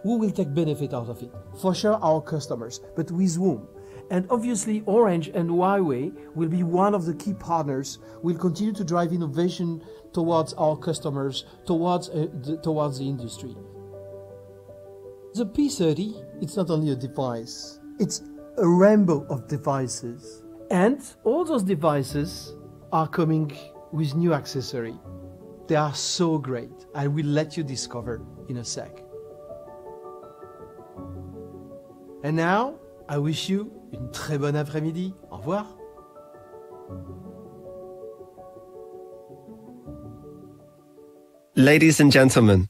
who will take benefit out of it? For sure, our customers, but with whom? And obviously, Orange and Huawei will be one of the key partners. We'll continue to drive innovation towards our customers, towards the industry. The P30, it's not only a device, it's a rainbow of devices. And all those devices are coming with new accessory. They are so great. I will let you discover in a sec. And now, I wish you une très bonne après-midi. Au revoir. Ladies and gentlemen,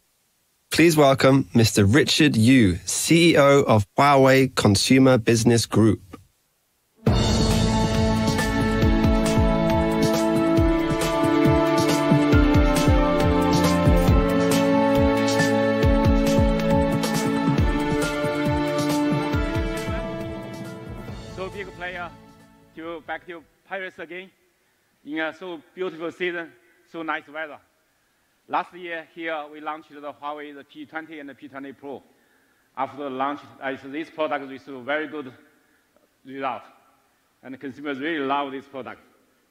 please welcome Mr. Richard Yu, CEO of Huawei Consumer Business Group. So big player back to Paris again in a so beautiful season, so nice weather. Last year here we launched the Huawei the P20 and the P20 Pro. After the launch, this product received very good result, and the consumers really love this product.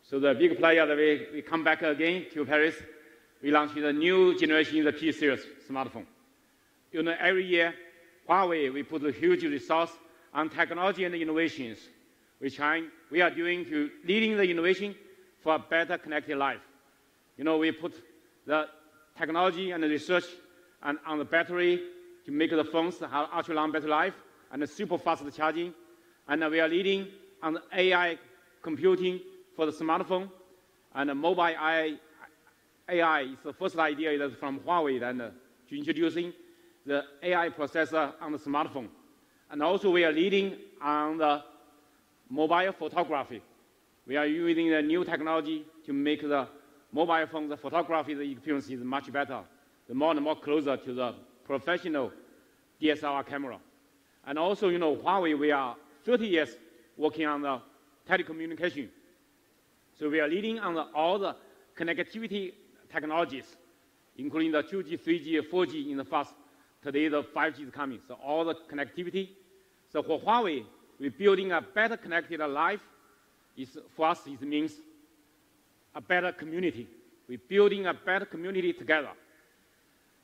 So the big player that we come back again to Paris, we launched the new generation the P series smartphone. You know, every year Huawei we put a huge resource on technology and innovations, which we are doing to leading the innovation for a better connected life. You know, we put the technology and the research on the battery to make the phones have ultra long battery life and the super fast charging. And we are leading on the AI computing for the smartphone. And the mobile AI is the first idea from Huawei and to introducing the AI processor on the smartphone. And also we are leading on the mobile photography. We are using the new technology to make the mobile phone, the photography, the experience is much better, the more and more closer to the professional DSLR camera. And also, you know, Huawei, we are 30 years working on the telecommunication. So we are leading on all the connectivity technologies, including the 2G, 3G, 4G in the past. Today, the 5G is coming, so all the connectivity. So for Huawei, we're building a better connected life. For us, it means a better community. We're building a better community together.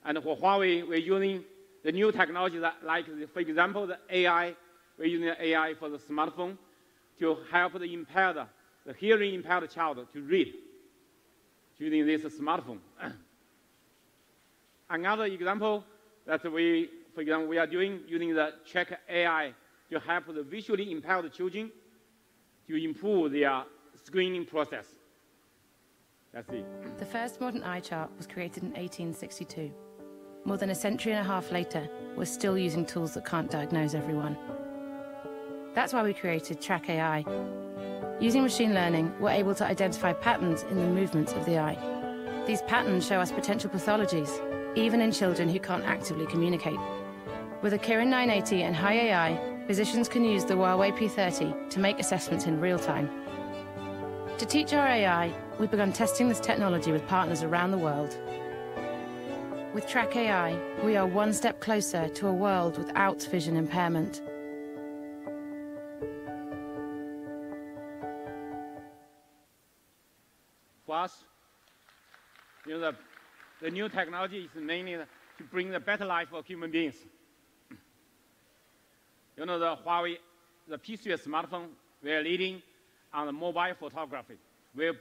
And for Huawei, we're using the new technology that, like, for example, the AI. We're using the AI for the smartphone to help the hearing impaired child to read using this smartphone. Another example that we are doing using the Check AI to help the visually impaired children to improve their screening process. That's it. The first modern eye chart was created in 1862. More than a century and a half later, we're still using tools that can't diagnose everyone. That's why we created Track AI. Using machine learning, we're able to identify patterns in the movements of the eye. These patterns show us potential pathologies, even in children who can't actively communicate. With a Kirin 980 and high AI, physicians can use the Huawei P30 to make assessments in real time. To teach our AI, we've begun testing this technology with partners around the world. With Track AI, we are one step closer to a world without vision impairment. For us, you know, the new technology is mainly to bring the better life for human beings. You know, the Huawei, the P series smartphone, we are leading on the mobile photography. We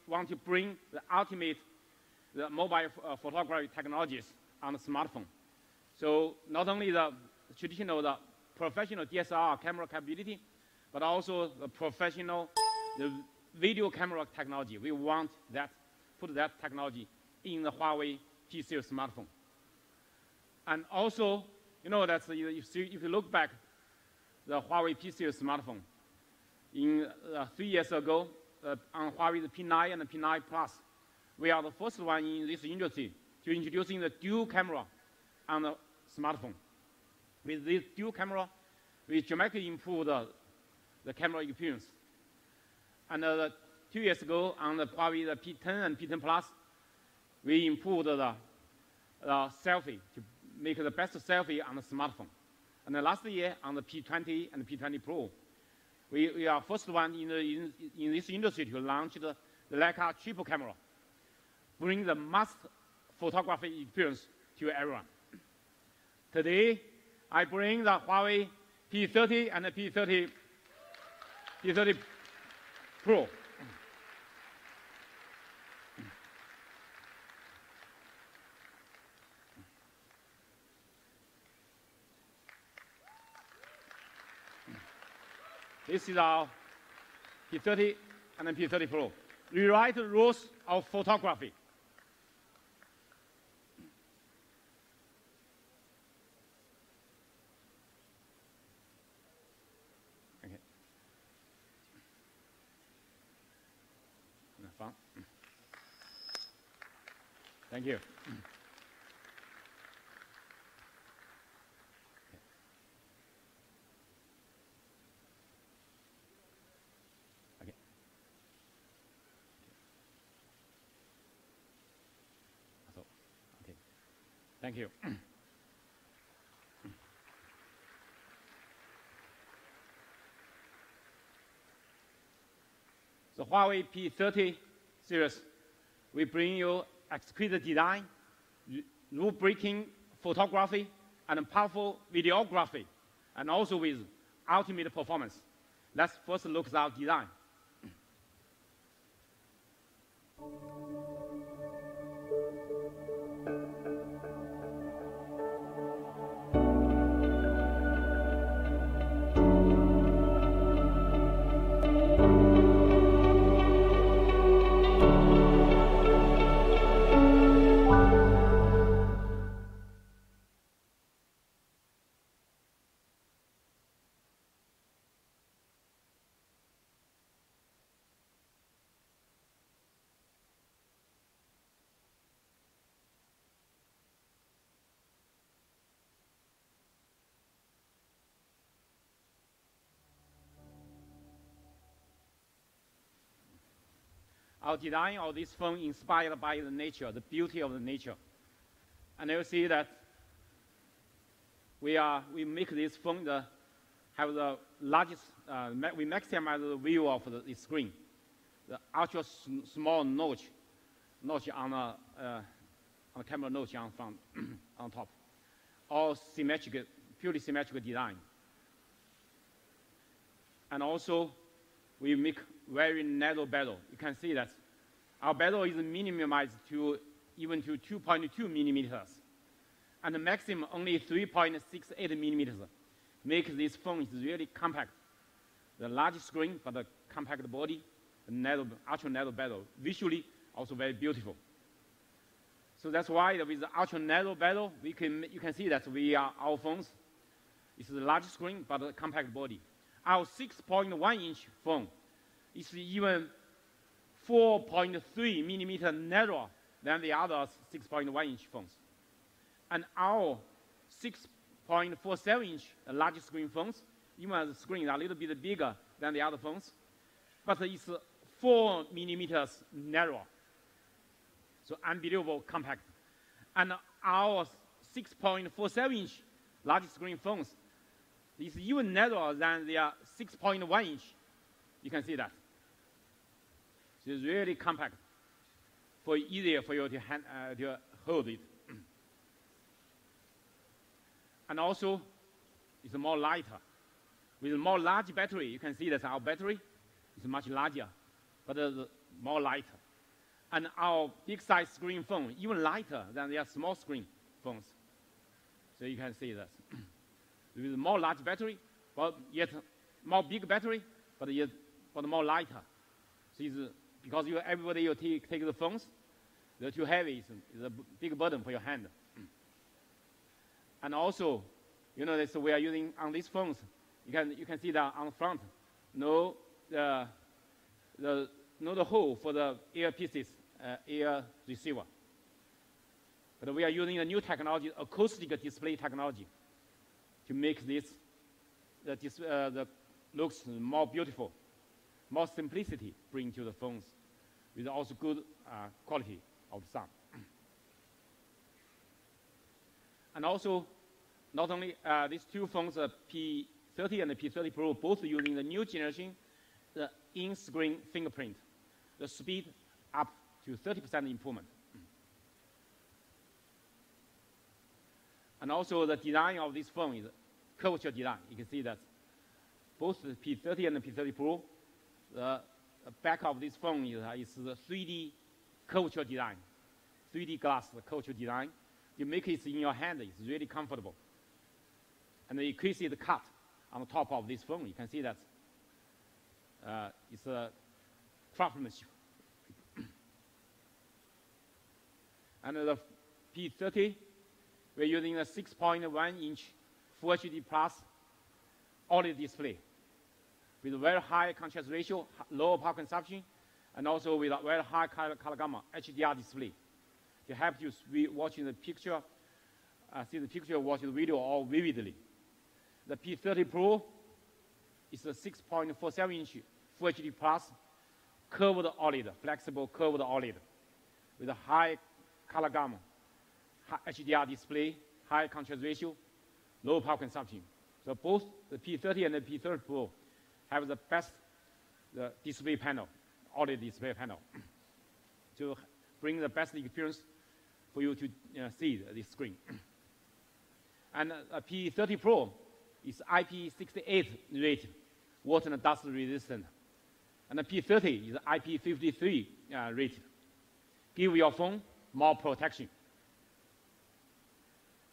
want to bring the ultimate mobile photography technologies on the smartphone. So not only the traditional, the professional DSLR camera capability, but also the professional video camera technology. We want that, put that technology in the Huawei P series smartphone. And also, you know, that if you look back, the Huawei P series smartphone, in 3 years ago, on Huawei the P9 and the P9 Plus, we are the first one in this industry to introducing the dual camera on the smartphone. With this dual camera, we dramatically improved the camera experience. And 2 years ago, on the Huawei the P10 and P10 Plus, we improved the selfie to make the best selfie on the smartphone. And last year on the P20 and P20 Pro, we are first one in this industry to launch the Leica triple camera, bring the mass photography experience to everyone. Today, I bring the Huawei P30 and the P30 Pro. This is our P30 and then P30 Pro. Rewrite the rules of photography. Okay. Fun. Thank you. Thank you. The Huawei P30 series, we bring you exquisite design, rule-breaking photography, and powerful videography, and also with ultimate performance. Let's first look at our design. Our design of this phone inspired by the nature, the beauty of the nature. And you'll see that we make this phone have the largest, we maximize the view of the screen. The ultra small notch on the camera notch on front, on top. All symmetric, purely symmetrical design. And also, we make very narrow bezel. You can see that our bezel is minimized to even to 2.2 millimeters, and the maximum only 3.68 millimeters. Make this phone is really compact. The large screen, but the compact body, the ultra narrow bezel, visually also very beautiful. So that's why with the ultra narrow bezel, you can see that our phones is the large screen but a compact body. Our 6.1-inch phone is even 4.3 millimeter narrower than the other 6.1-inch phones. And our 6.47-inch large screen phones, even the screen are a little bit bigger than the other phones, but it's 4 millimeters narrower. So unbelievable compact. And our 6.47-inch large screen phones is even narrower than their 6.1-inch. You can see that. So it's really compact, easier for you to hold it. And also, it's more lighter. With more large battery, you can see that our battery is much larger, but more lighter. And our big size screen phone, even lighter than their small screen phones. So you can see that. With more large battery, but yet more big battery, but more lighter. So it's, because everybody you take the phones, they're too heavy. It's a big burden for your hand. And also, you know, so we are using on these phones. You can see that on the front, no the hole for the earpieces, ear receiver. But we are using a new technology, acoustic display technology, to make this the looks more beautiful, more simplicity bring to the phones, with also good quality of the sound. And also, not only these two phones, the P30 and the P30 Pro, both using the new generation, the in-screen fingerprint. The speed up to 30% improvement. And also the design of this phone is curvature design. You can see that both the P30 and the P30 Pro, the back of this phone is the 3D curvature design, 3D glass curvature design. You make it in your hand, it's really comfortable. And you can see the cut on the top of this phone. You can see that it's a craftsmanship. And the P30, we're using a 6.1-inch Full HD Plus OLED display with a very high contrast ratio, low power consumption, and also with a very high color gamma HDR display to help you watching the picture, see the picture, watch the video all vividly. The P30 Pro is a 6.47-inch Full HD Plus curved OLED, flexible curved OLED with a high color gamma, high HDR display, high contrast ratio, low power consumption. So both the P30 and the P30 Pro have the best display panel, OLED display panel, to bring the best experience for you to see this screen. And a P30 Pro is IP68 rated, water and dust resistant. And the P30 is IP53 rated. Give your phone more protection.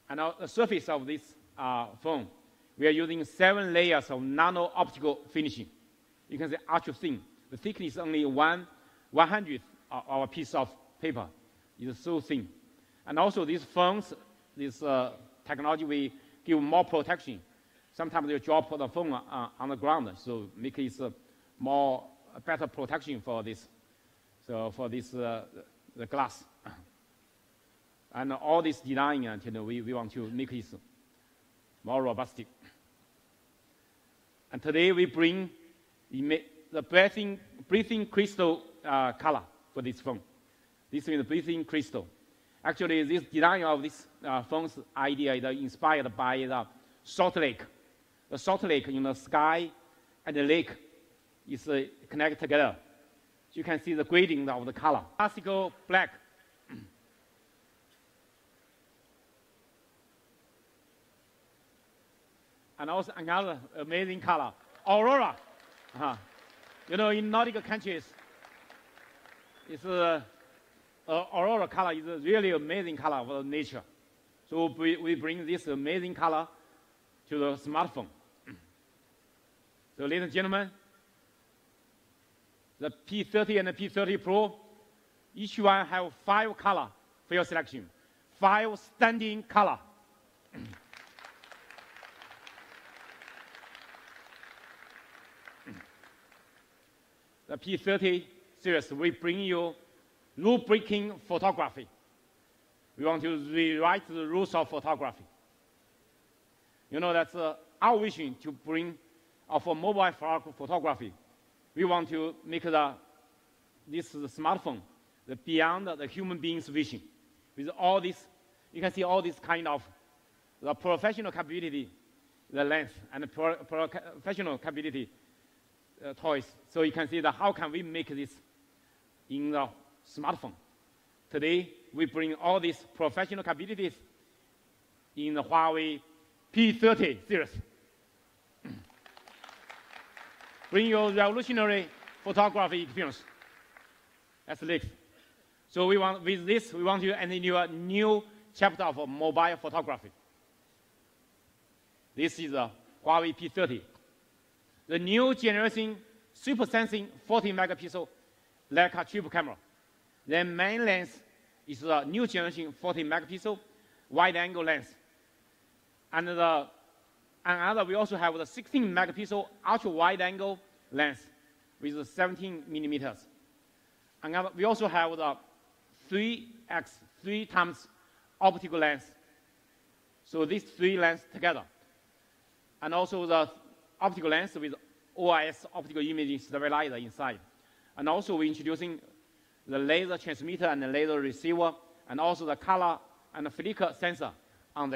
And the surface of this phone, we are using 7 layers of nano optical finishing. You can see ultra thin. The thickness is only 1/100th of our piece of paper. It's so thin. And also these phones, this technology will give more protection. Sometimes they drop the phone on the ground, so make it better protection for this. So for this the glass. And all this design, we want to make it more robust. And today we bring the breathing crystal color for this phone. This is the breathing crystal. Actually, this design of this phone's idea is inspired by the salt lake. The salt lake in the sky and the lake is connected together. You can see the grading of the color. Classical black. And also another amazing color, aurora. In Nordic countries, it's aurora color is a really amazing color for nature. So we bring this amazing color to the smartphone. So ladies and gentlemen, the P30 and the P30 Pro, each one have 5 colors for your selection, 5 standing colors. The P30 series, we bring you rule-breaking photography. We want to rewrite the rules of photography. That's our vision to bring for mobile photography. We want to make this smartphone beyond the human being's vision. With all this, you can see all this kind of the professional capability, the lens, and the professional capability toys. So you can see how can we make this in the smartphone. Today, we bring all these professional capabilities in the Huawei P30 series. Bring your revolutionary photography experience. That's next. So with this, we want to enter a new chapter of mobile photography. This is a Huawei P30. The new generation super sensing 40-megapixel Leica triple camera. The main lens is a new generation 40-megapixel wide-angle lens. And we also have the 16-megapixel ultra-wide-angle lens with 17 millimeters. And we also have the 3x, 3 times optical lens. So these 3 lenses together. And also the optical lens with OIS optical imaging stabilizer inside. And also we're introducing the laser transmitter and the laser receiver, and also the color and the flicker sensor on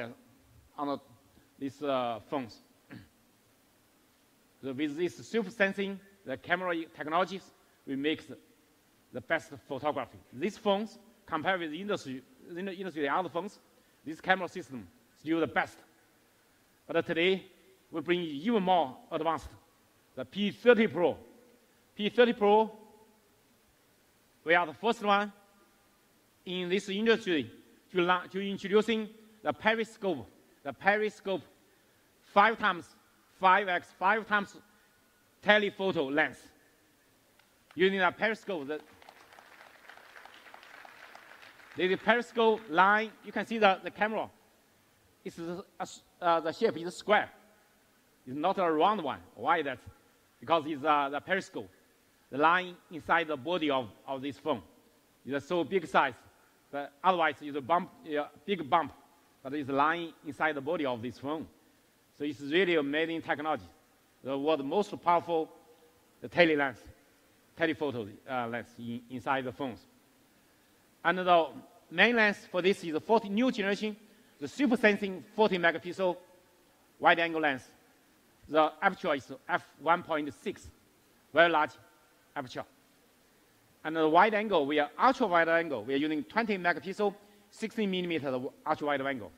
these phones. So with this super sensing, the camera technologies, we make the best photography. These phones, compared with the industry and other phones, this camera system is still the best. But today, we bring even more advanced, the P30 Pro. P30 Pro, we are the first one in this industry to introducing the periscope. The periscope 5x telephoto lens. Using a periscope, the periscope line, you can see the camera. It's the shape is square. It's not a round one. Why that? Because it's the periscope. The line inside the body of this phone is so big size. But otherwise, it's a big bump, but it's lying inside the body of this phone. So it's really amazing technology. The world's most powerful telephoto lens inside the phones. And the main lens for this is the new generation, the super sensing 40 megapixel wide angle lens. The aperture is f1.6, very large aperture. And the wide angle, we are ultra wide angle. We are using 20 megapixel, 16 millimeter ultra wide angle.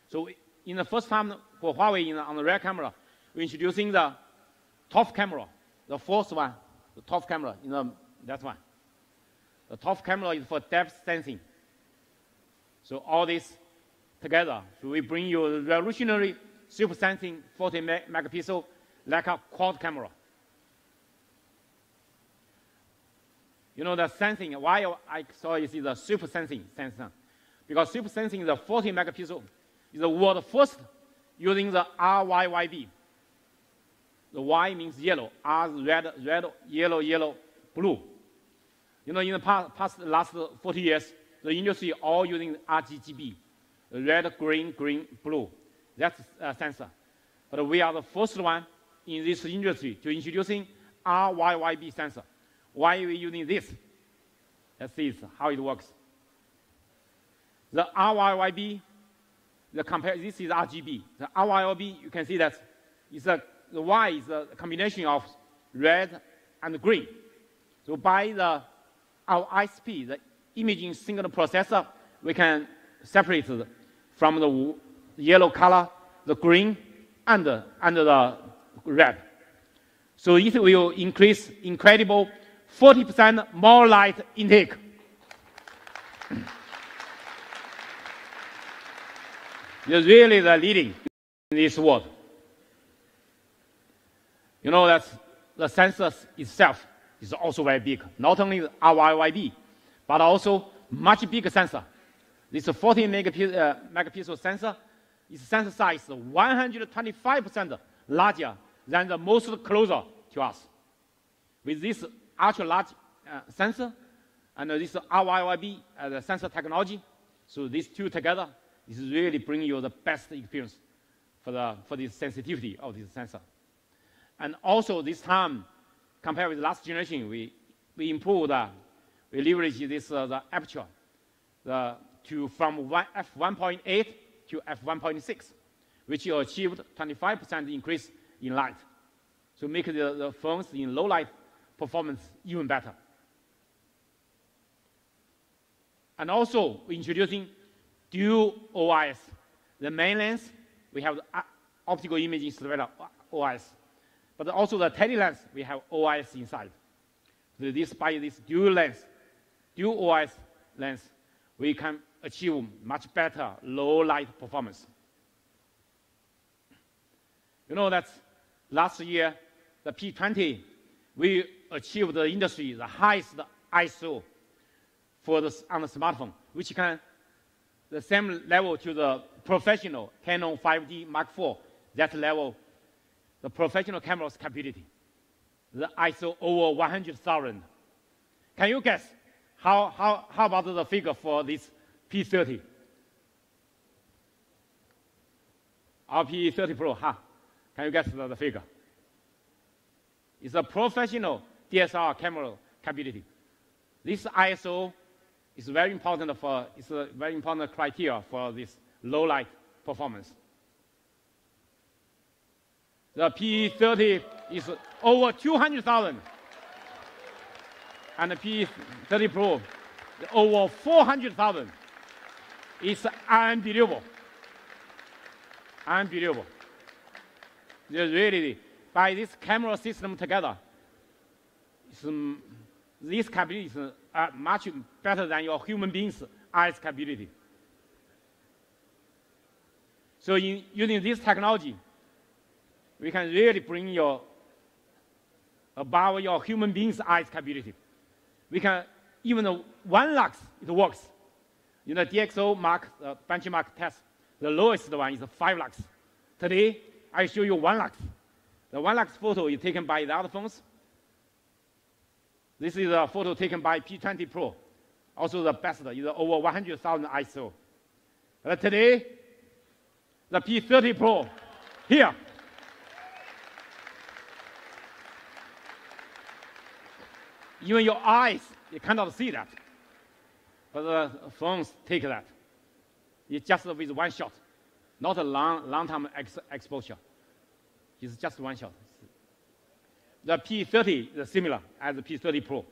So in the first time for Huawei on the rear camera, we're introducing the top camera, the fourth one, the top camera that one. The top camera is for depth sensing. So all this together, so we bring you a revolutionary super sensing 40 megapixel like a quad camera. You know the sensing, why I saw you see the super sensing sensor? Because super sensing is a 40 megapixel, is the world first using the RYYB. The Y means yellow, R is red, yellow, blue. You know, in the last 40 years, the industry all using RGB, red, green, blue. That's a sensor. But we are the first one in this industry to introducing RYYB sensor. Why are we using this? Let's see how it works. The RYYB, this is RGB. The RYYB, you can see that the Y is a combination of red and green. So by our ISP, the imaging signal processor, we can separate from the yellow color, the green, and the red. So it will increase incredible 40% more light intake. It's really the leading in this world. You know that the sensor itself is also very big. Not only the RYYB, but also much bigger sensor. This 40 megapixel sensor, its sensor size is 125% larger than the most closer to us. With this ultra large sensor and this RYYB the sensor technology, so these two together is really bringing you the best experience for the sensitivity of this sensor. And also this time, compared with last generation, we improved, we leverage this the aperture from f1.8 to f1.6, which achieved 25% increase in light. So make the phones in low light performance even better. And also introducing dual OIS. The main lens, we have the optical imaging surveillance OIS. But also the tele lens, we have OIS inside. So by this dual OIS lens, we can achieve much better low light performance. You know that last year, the P30, we achieved the industry the highest ISO on the smartphone, which can the same level to the professional Canon 5D Mark IV. That level, the professional camera's capability, the ISO over 100,000. Can you guess how about the figure for this P30? Our P30 Pro, Can you guess the figure? It's a professional DSLR camera capability. This ISO is very important it's a very important criteria for this low light performance. The P30 is over 200,000. And the P30 Pro, over 400,000. It's unbelievable. Unbelievable. Really, by this camera system together, this capability is much better than your human being's eyes capability. So in using this technology, we can really bring you above your human being's eyes capability. We can, even 1 lux, it works. In the DxO benchmark test, the lowest one is 5 lux. Today, I show you 1 lux. The 1 lux photo is taken by the other phones. This is a photo taken by P20 Pro. Also the best is over 100,000 ISO. But today, the P30 Pro, here. Even your eyes, you cannot see that. But the phones take that. It's just with 1 shot, not a long-term exposure. It's just 1 shot. The P30 is similar as the P30 Pro.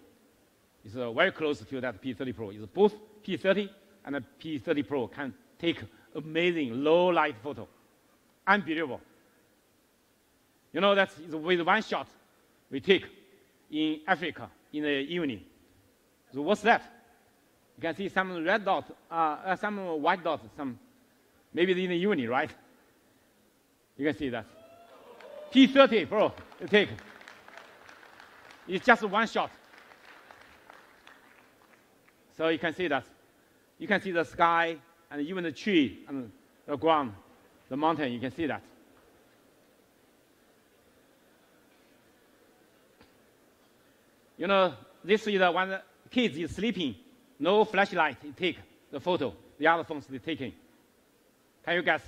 It's very close to that P30 Pro. It's both P30 and the P30 Pro can take amazing low-light photo. Unbelievable. You know, that's with 1 shot we take in Africa in the evening. So what's that? You can see some red dot, some white dot, some maybe in the evening, right? You can see that. P30 Pro, you take. It's just 1 shot. So you can see that. You can see the sky and even the tree and the ground, the mountain, you can see that. You know, this is when the kids is sleeping, no flashlight, you take the photo. The other phones are taking. Can you guess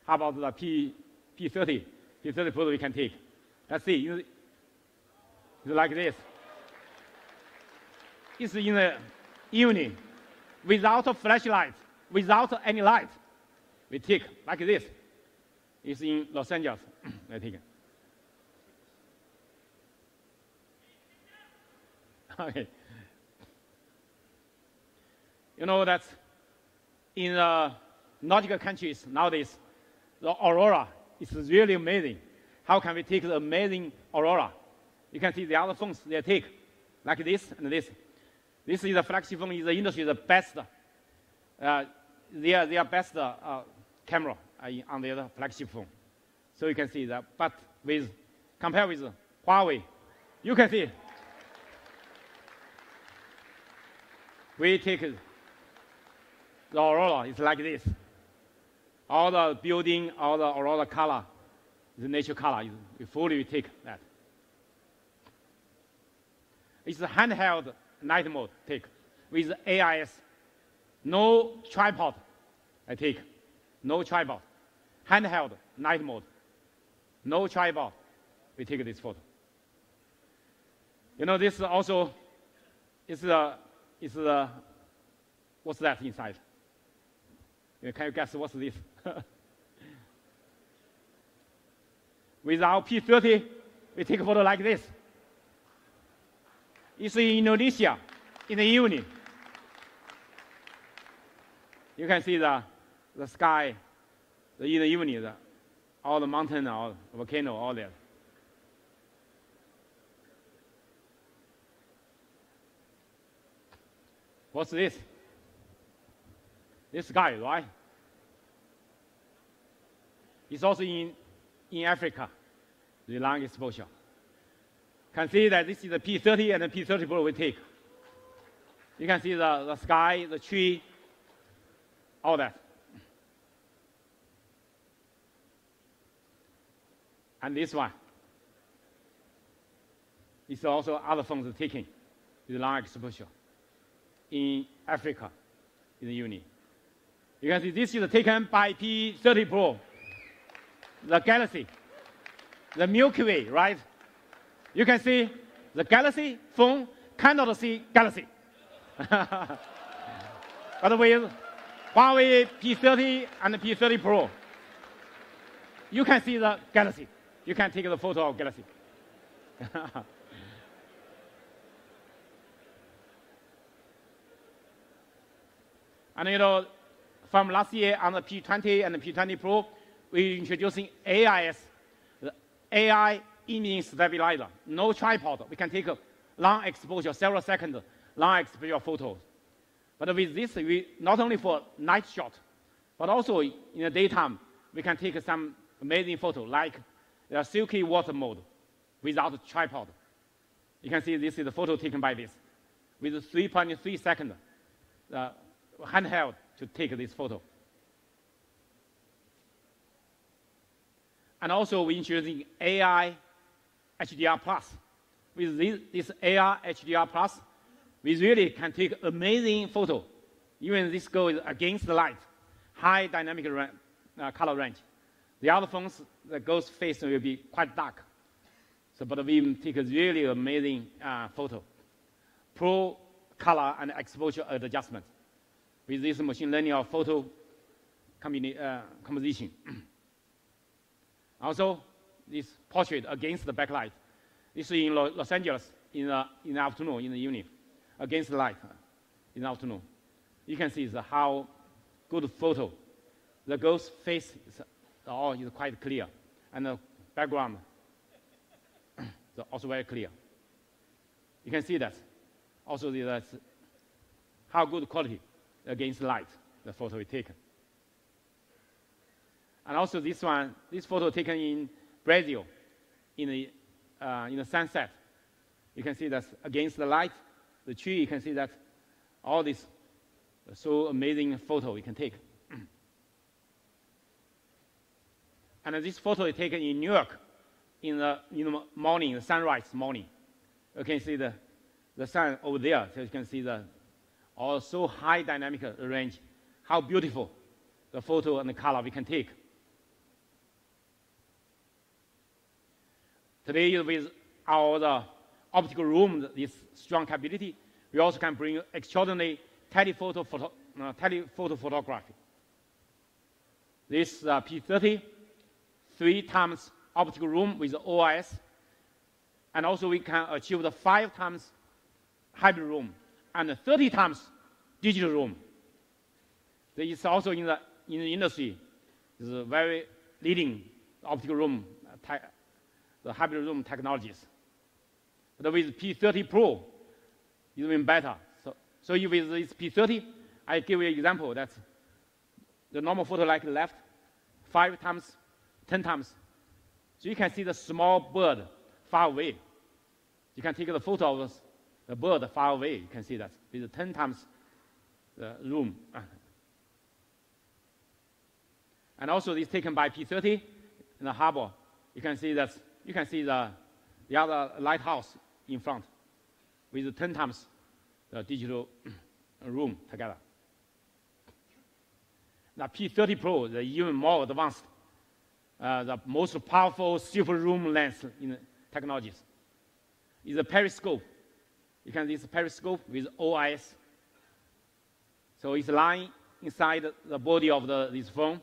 how about the P30? P30 photo we can take. Let's see. It's like this. It's in the evening, without a flashlight, without any light. We take like this. It's in Los Angeles. I take it. Okay. You know that in Nordic countries nowadays, the aurora is really amazing. How can we take the amazing aurora? You can see the other phones they take, like this and this. This is the flagship phone in the industry, the best, their best camera on their flagship phone. So you can see that. But compared with Huawei, you can see we take the aurora, it's like this. All the building, all the aurora color, the nature color, we fully take that. It's a handheld night mode take with AIS. No tripod, I take. No tripod. Handheld night mode. No tripod. We take this photo. You know, this also is what's that inside? Can you guess what's this? With our P30, we take a photo like this. It's in Indonesia in the evening. You can see the sky in the evening, all the mountain, all the volcano, all there. What's this? This sky, right? It's also in Africa, the long exposure. Can see that this is the P30 and the P30 Pro we take. You can see the sky, the tree, all that. And this one. It's also other phones taking with long exposure in Africa in the evening. You can see this is taken by P30 Pro. The galaxy, the Milky Way, right? You can see the galaxy phone cannot see galaxy. but Huawei P30 and P30 Pro. You can see the galaxy. You can take the photo of galaxy. And you know, from last year on the P20 and the P20 Pro, we're introducing AIS, the AI imaging stabilizer. No tripod. We can take a long exposure, several seconds, long exposure photos. But with this, we not only for night shot, but also in the daytime, we can take some amazing photo, like the silky water mode without a tripod. You can see this is the photo taken by this, with 3.3 seconds handheld to take this photo. And also we're introducing AI HDR Plus. With this AI HDR Plus, we really can take amazing photo. Even this goes against the light, high dynamic color range. The other phones, the ghost face will be quite dark. So, but we take a really amazing photo. Pro color and exposure adjustment with this machine learning of photo composition. Also, this portrait against the backlight. This is in Los Angeles in the afternoon, in the evening, against the light in the afternoon. You can see how good photo. The ghost face is quite clear, and the background is also very clear. You can see that. Also, that's how good quality against light the photo is taken. And also this photo taken in Brazil, in the sunset. You can see that against the light, the tree. You can see that all this so amazing photo we can take. And this photo is taken in New York in the morning, the sunrise morning. You can see the sun over there, so you can see the so high dynamic range, how beautiful the photo and the color we can take. Today, with our optical room, this strong capability, we also can bring extraordinary telephoto photography. This P30, 3 times optical room with OIS, and also we can achieve the 5 times hybrid room and 30 times digital room. It's also in the industry, is a very leading optical room, the hybrid room technologies. But with P30 Pro, it's even better. So with this P30, I give you an example that the normal photo like left, 5 times, 10 times. So you can see the small bird far away. You can take the photo of the bird far away. You can see that with 10 times the room. And also this taken by P30 in the harbor. You can see that the other lighthouse in front with 10 times the digital room together. The P30 Pro is even more advanced, the most powerful super room lens in technologies. Is a periscope. You can see this periscope with OIS. So it's lying inside the body of this phone,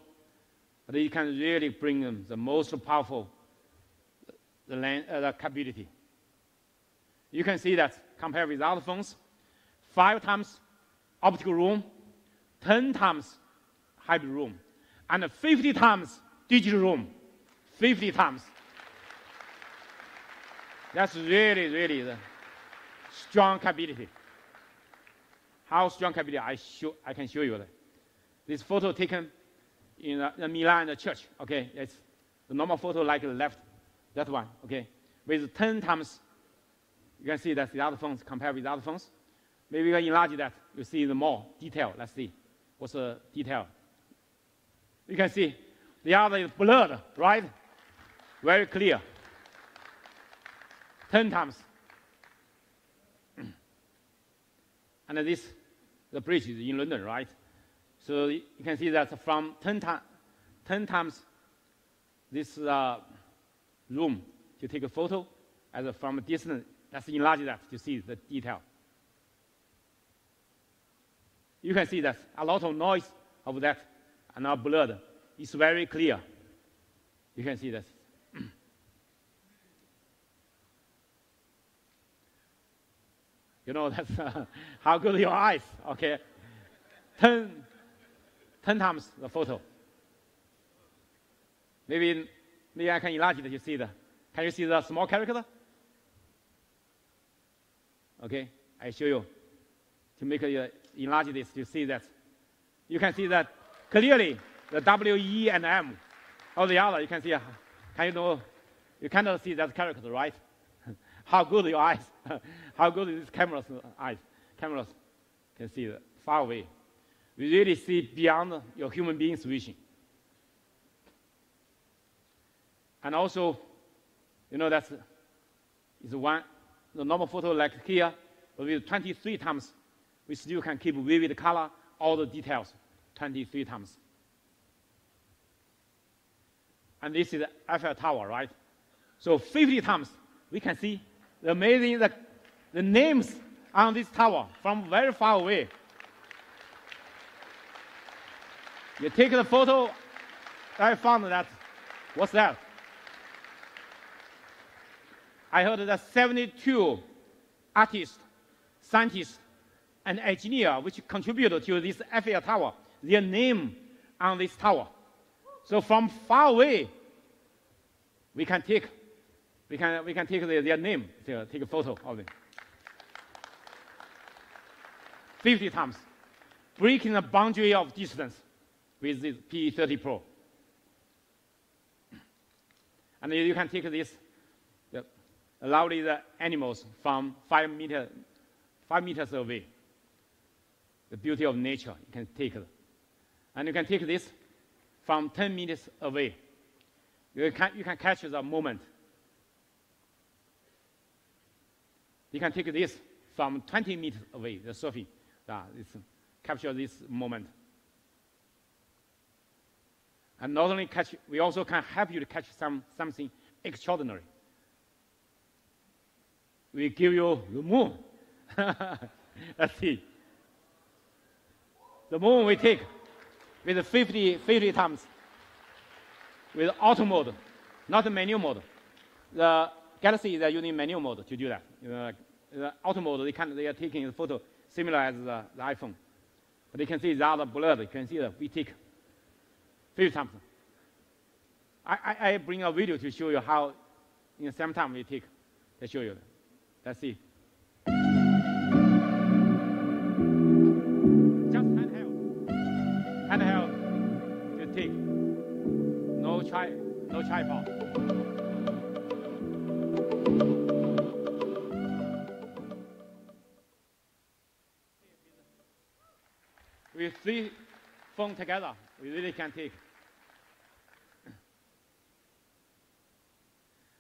but you can really bring the most powerful the capability. You can see that compared with other phones, 5 times optical room, 10 times hybrid room, and 50 times digital room, 50 times. That's really, really the strong capability. How strong capability? I can show you that. This photo taken in the Milan church. Okay, it's the normal photo like the left, that one. Okay, with 10 times. You can see that the other phones compared with the other phones. Maybe we can enlarge that. You see the more detail. Let's see what's the detail. You can see the other is blurred, right? Very clear. 10 times. And this, the bridge is in London, right? So you can see that from 10 times this room to take a photo, as from a distance. Let's enlarge that to see the detail. You can see that a lot of noise of that are not blurred. It's very clear. You can see this. You know, that's how good your eyes, okay? 10 times the photo. Maybe I can enlarge it to see the. Can you see the small character? Okay, I show you to make enlarge this to see that. You can see that clearly the W, E, and M. All the other, you can see. Can you know? You cannot see that character, right? How good your eyes? How good is camera's eyes? Cameras can see that far away. We really see beyond your human being's vision. And also, you know, that's is one the normal photo like here, but with 23 times, we still can keep vivid color, all the details, 23 times. And this is the Eiffel Tower, right? So 50 times, we can see the amazing the names on this tower from very far away. You take the photo, I found that, what's that? I heard that 72 artists, scientists, and engineers which contributed to this Eiffel Tower, their name on this tower. So from far away, we can take their name, take a photo of it. 50 times, breaking the boundary of distance with this P30 Pro. And you can take this, lovely the animals from 5 meters away. The beauty of nature, you can take it. And you can take this from 10 meters away. You can catch the moment. You can take this from 20 meters away, the surfing. Capture this moment. And not only catch, we also can help you to catch something extraordinary. We give you the moon. Let's see. The moon we take with 50 times with auto mode, not the manual mode. The Galaxy is using manual mode to do that. The auto mode, they are taking the photo similar as the iPhone. But you can see the other blurred. You can see that we take 50 times. I bring a video to show you how in the same time we take to show you. Let's see. Just handheld to take. No tripod. With 3 phones together, we really can take.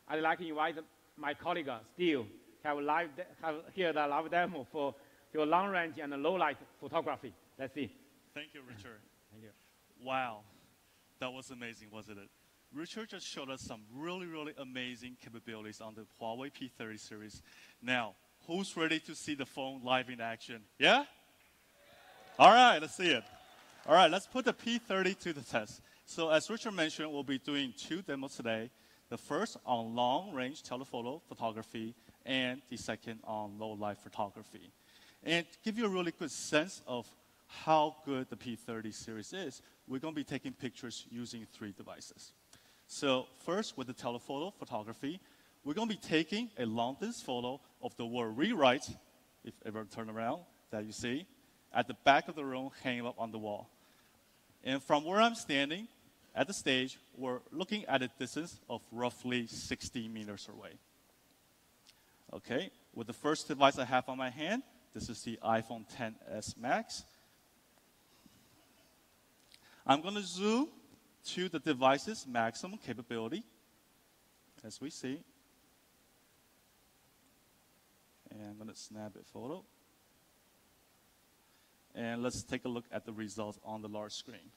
I'd like to invite my colleague, Steve, have here the live demo for your long range and low light photography. Let's see. Thank you, Richard. Thank you. Wow, that was amazing, wasn't it? Richard just showed us some really, really amazing capabilities on the Huawei P30 series. Now, who's ready to see the phone live in action? Yeah? All right, let's see it. All right, let's put the P30 to the test. So as Richard mentioned, we'll be doing 2 demos today. The first on long-range telephoto photography, and the second on low-light photography. And to give you a really good sense of how good the P30 series is, we're going to be taking pictures using 3 devices. So first, with the telephoto photography, we're going to be taking a long-distance photo of the word rewrite, if ever turn around, that you see, at the back of the room, hanging up on the wall. And from where I'm standing, at the stage, we're looking at a distance of roughly 60 meters away. Okay, with the first device I have on my hand, this is the iPhone XS Max. I'm going to zoom to the device's maximum capability, as we see. And I'm going to snap a photo. And let's take a look at the results on the large screen.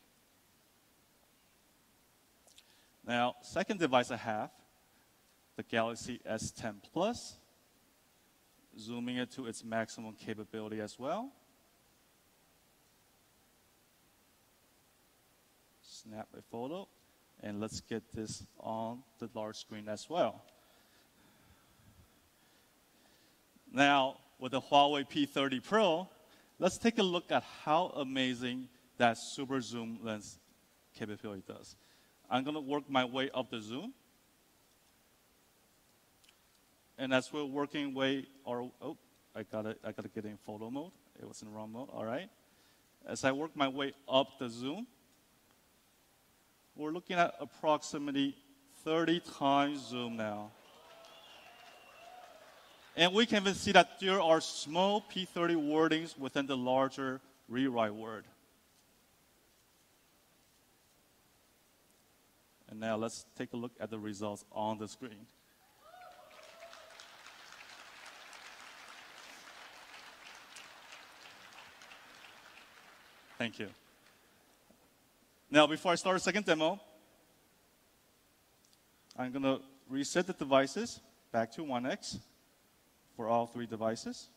Now, second device I have, the Galaxy S10 Plus, zooming it to its maximum capability as well. snap a photo, and let's get this on the large screen as well. Now, with the Huawei P30 Pro, let's take a look at how amazing that super zoom lens capability does. I'm going to work my way up the zoom. And as we're working I gotta get in photo mode. It was in wrong mode, all right. As I work my way up the zoom, we're looking at approximately 30 times zoom now. And we can even see that there are small P30 wordings within the larger rewrite word. And now let's take a look at the results on the screen. Thank you. Now, before I start a second demo, I'm going to reset the devices back to 1x for all 3 devices.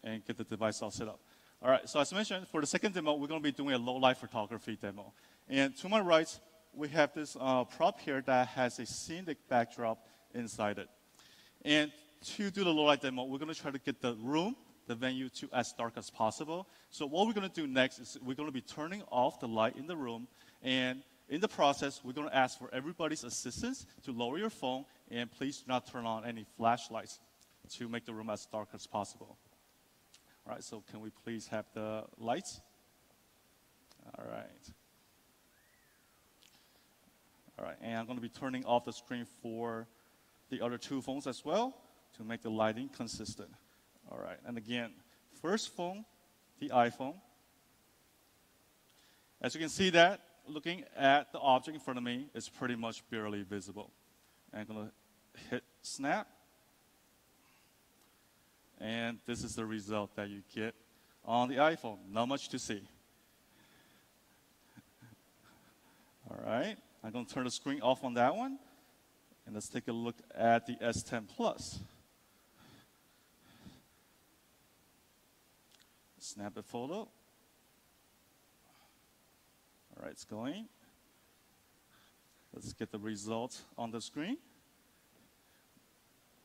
And get the device all set up. All right, so as mentioned, for the second demo, we're going to be doing a low-light photography demo. And to my right, we have this prop here that has a scenic backdrop inside it. And to do the low-light demo, we're going to try to get the room, the venue, to as dark as possible. So what we're going to do next is we're going to be turning off the light in the room. And in the process, we're going to ask for everybody's assistance to lower your phone. And please do not turn on any flashlights to make the room as dark as possible. All right, so can we please have the lights? All right. All right, and I'm going to be turning off the screen for the other 2 phones as well to make the lighting consistent. All right, and again, first phone, the iPhone. As you can see that, looking at the object in front of me, it's pretty much barely visible. And I'm going to hit snap. And this is the result that you get on the iPhone. Not much to see. All right. I'm going to turn the screen off on that one. And let's take a look at the S10 Plus. Snap a photo. All right, it's going. Let's get the results on the screen.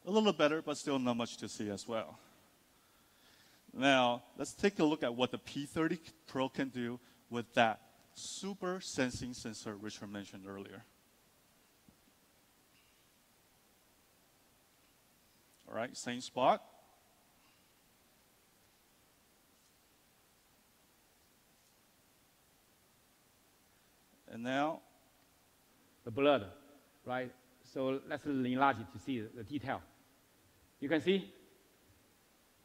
A little better, but still not much to see as well. Now, let's take a look at what the P30 Pro can do with that super sensing sensor Richard mentioned earlier. All right, same spot. And now, the blood, right? So let's enlarge it to see the detail. You can see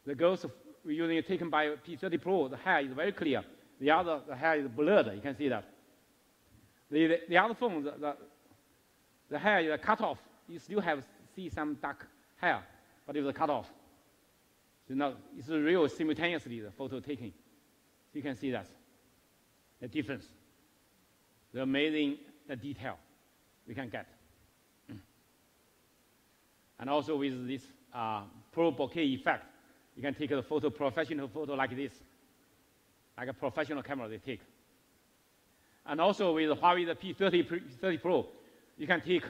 the girls using taken by P30 Pro, the hair is very clear. The hair is blurred. You can see that. The other phone, the hair is cut off. You still see some dark hair, but it was cut off. So now it's real simultaneously the photo taking. So you can see that the difference, the amazing detail we can get. And also with this pro bokeh effect, you can take a professional photo like this, like a professional camera they take. And also with Huawei the P30 Pro, you can take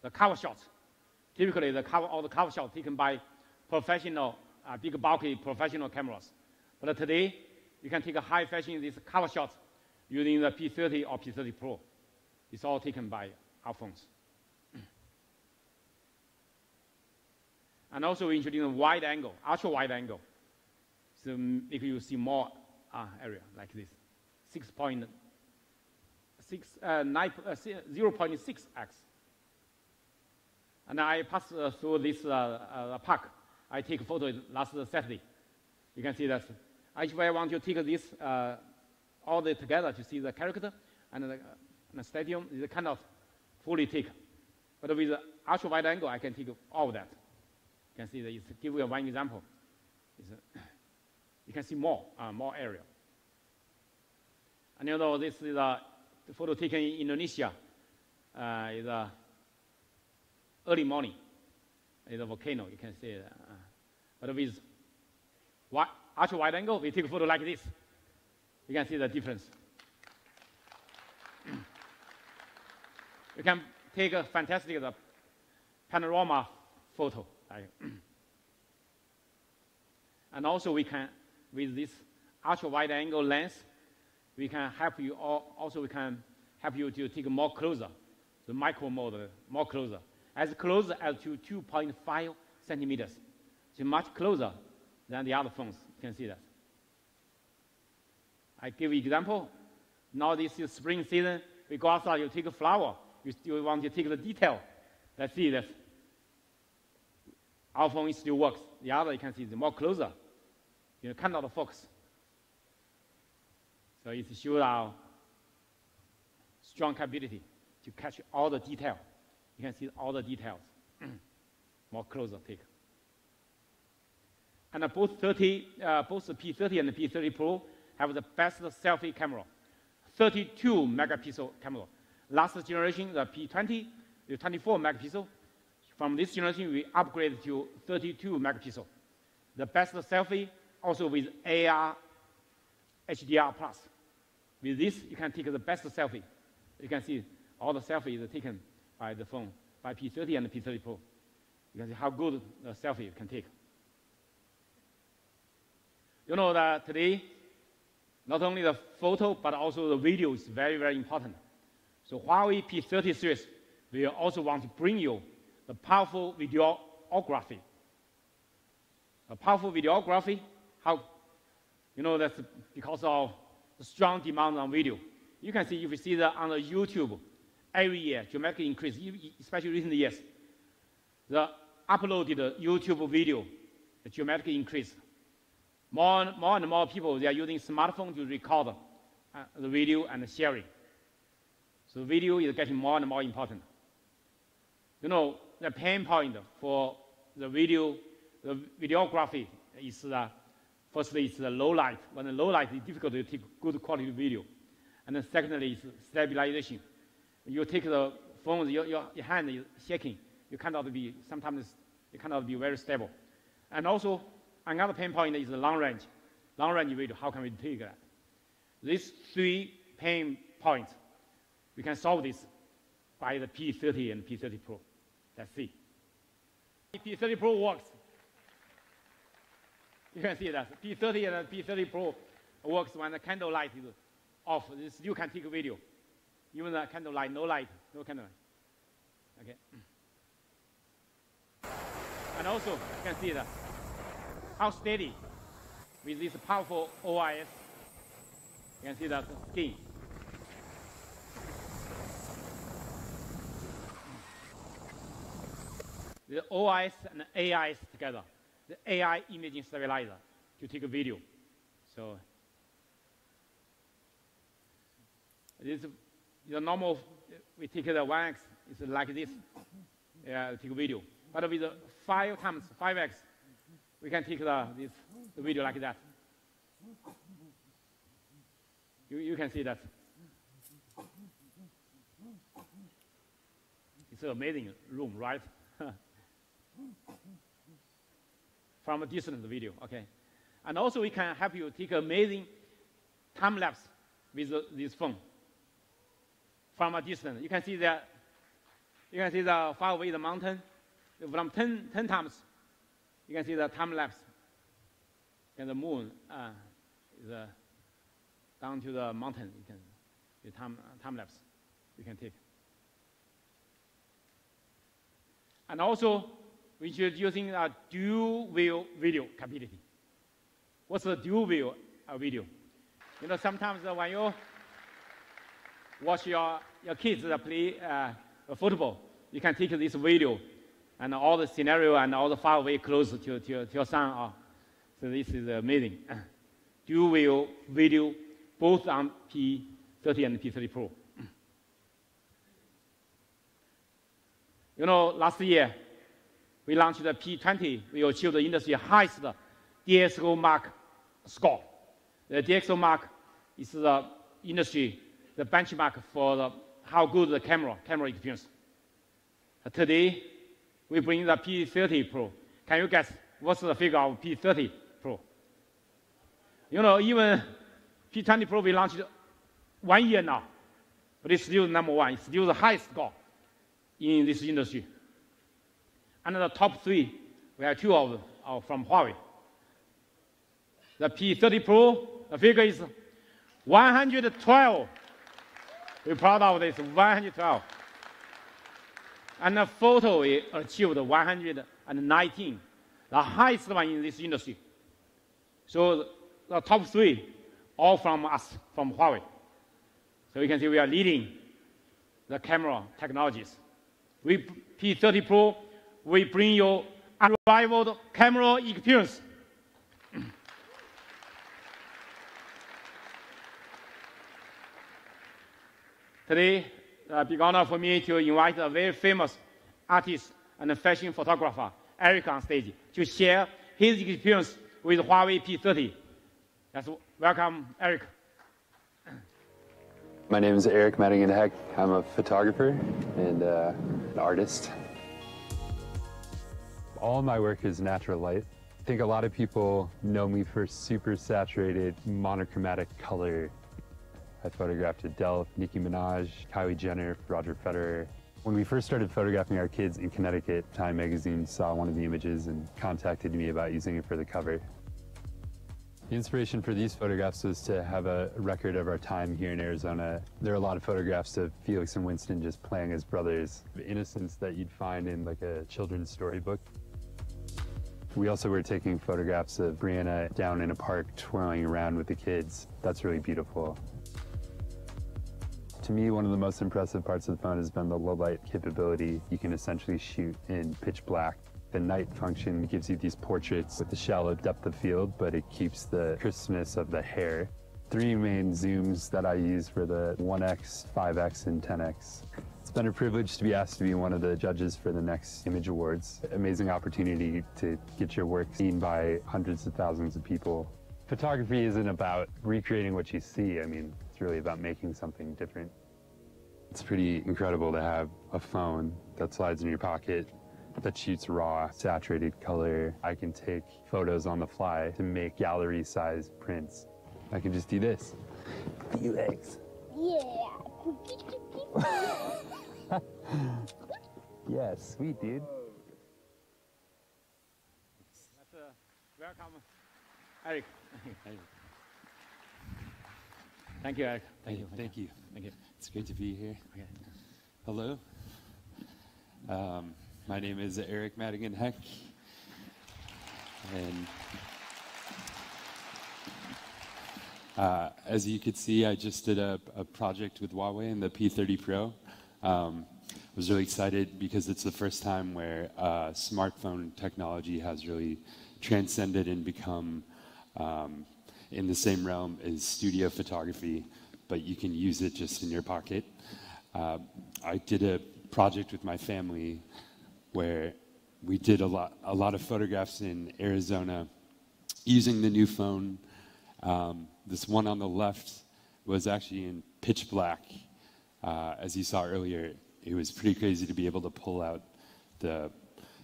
the cover shots. Typically, all the cover shots taken by professional, big bulky professional cameras. But today, you can take a high fashion these cover shots using the P30 or P30 Pro. It's all taken by our phones. And also introducing wide angle, ultra wide angle. So if you see more area like this, 0.6x. And I passed through this park. I take a photo last Saturday. You can see that. If I want to take this all together to see the character and the stadium, is kind of fully take. But with the ultra wide angle, I can take all of that. You can see that. It's give you one example. You can see more area. And you know this is the photo taken in Indonesia. Is early morning. is a volcano. You can see it. But with ultra wide angle, we take a photo like this. You can see the difference. You can take a fantastic panorama photo. And also we can, with this ultra wide angle lens, we can help you, also we can help you to take more closer, the micro mode, more closer. As close as to 2.5 centimeters. So much closer than the other phones. You can see that. I give you an example. Now this is spring season. We go outside, you take a flower. You still want to take the detail. Let's see this. Our phone still works. The other, you can see, is more closer. You cannot focus. So it shows our strong capability to catch all the detail. You can see all the details. More closer take. And both the P30 and the P30 Pro have the best selfie camera, 32 megapixel camera. Last generation, the P20, the 24 megapixel. From this generation, we upgraded to 32 megapixel. The best selfie, also with AR HDR+. With this, you can take the best selfie. You can see all the selfies are taken by the phone, by P30 and the P30 Pro. You can see how good the selfie you can take. You know that today, not only the photo, but also the video is very, very important. So Huawei P30 series, we also want to bring you the powerful videography. A powerful videography, how, you know, that's because of the strong demand on video. You can see, if you see that on the YouTube, every year, dramatically increase, especially recent years. The uploaded YouTube video, dramatically increase. More and more people, they are using smartphone to record the video and sharing. So video is getting more and more important. You know, the pain point for the videography is firstly, it's the low light. When the low light, it's difficult to take good quality video. And then secondly, it's stabilization. You take the phone, your hand is shaking. Sometimes you cannot be very stable. And also, another pain point is the long range. Long range video, how can we take that? These three pain points, we can solve this by the P30 and P30 Pro. Let's see. P30 Pro works. You can see that. P30 and P30 Pro works when the candle light is off. You still can take a video. Even the candle light, no candle light. Okay. And also, you can see that how steady with this powerful OIS. You can see that skin. The OIS and AIS together, the AI imaging stabilizer to take a video. So this is the normal, we take the 1x, it's like this, take a video. But with the 5x, we can take the video like that. You can see that. It's an amazing room, right? From a distant video, okay. And also we can help you take amazing time lapse with this phone. From a distance, you can see the far away the mountain. From 10 times, you can see the time lapse. And the moon is down to the mountain. You can the time lapse you can take. And also, we're using a dual view video capability. What's the dual view video? You know, sometimes when you watch your kids play football, you can take this video and all the scenario and all the far away close to your son. So this is amazing. Dual view video, both on P30 and P30 Pro. You know, last year, we launched the P20. We achieved the industry highest DxO Mark score. The DxO Mark is the industry, the benchmark for how good the camera experience. Today, we bring the P30 Pro. Can you guess what's the figure of P30 Pro? You know, even P20 Pro we launched 1 year now, but it's still number one. It's still the highest score in this industry. And the top three, we have two of them are from Huawei. The P30 Pro, the figure is 112. We're proud of this, 112. And the photo we achieved 119, the highest one in this industry. So the top three, all from us, from Huawei. So you can see we are leading the camera technologies. With P30 Pro, we bring you unrivaled camera experience. Today, a big honor for me to invite a very famous artist and fashion photographer, Eric, on stage to share his experience with Huawei P30. Let's welcome Eric. My name is Eric Maasin. I'm a photographer and an artist. All my work is natural light. I think a lot of people know me for super saturated monochromatic color. I photographed Adele, Nicki Minaj, Kylie Jenner, Roger Federer. When we first started photographing our kids in Connecticut, Time magazine saw one of the images and contacted me about using it for the cover. The inspiration for these photographs was to have a record of our time here in Arizona. There are a lot of photographs of Felix and Winston just playing as brothers, the innocence that you'd find in like a children's storybook. We also were taking photographs of Brianna down in a park twirling around with the kids. That's really beautiful. To me, one of the most impressive parts of the phone has been the low light capability. You can essentially shoot in pitch black. The night function gives you these portraits with the shallow depth of field, but it keeps the crispness of the hair. 3 main zooms that I use for the 1x, 5x, and 10x. It's been a privilege to be asked to be one of the judges for the next Image Awards. Amazing opportunity to get your work seen by hundreds of thousands of people. Photography isn't about recreating what you see. I mean, it's really about making something different. It's pretty incredible to have a phone that slides in your pocket, that shoots raw, saturated color. I can take photos on the fly to make gallery-sized prints. I can just do this. Few legs. Yeah. Yeah, sweet, dude. Let's welcome Eric. Thank you, Eric. Thank you. Thank you. It's great to be here. Okay. Hello. My name is Eric Maasin, and as you could see, I just did a project with Huawei and the P30 Pro. I was really excited because it's the first time where smartphone technology has really transcended and become in the same realm as studio photography, but you can use it just in your pocket. I did a project with my family where we did a lot of photographs in Arizona using the new phone. This one on the left was actually in pitch black. As you saw earlier, it was pretty crazy to be able to pull out the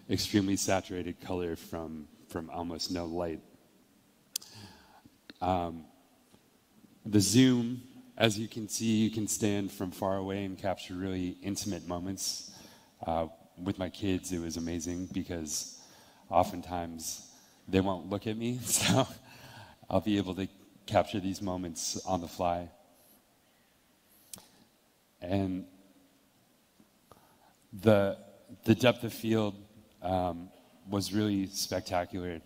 extremely saturated color from almost no light. The zoom, as you can see, you can stand from far away and capture really intimate moments. With my kids, it was amazing because oftentimes they won't look at me, so I'll be able to capture these moments on the fly. And the depth of field was really spectacular.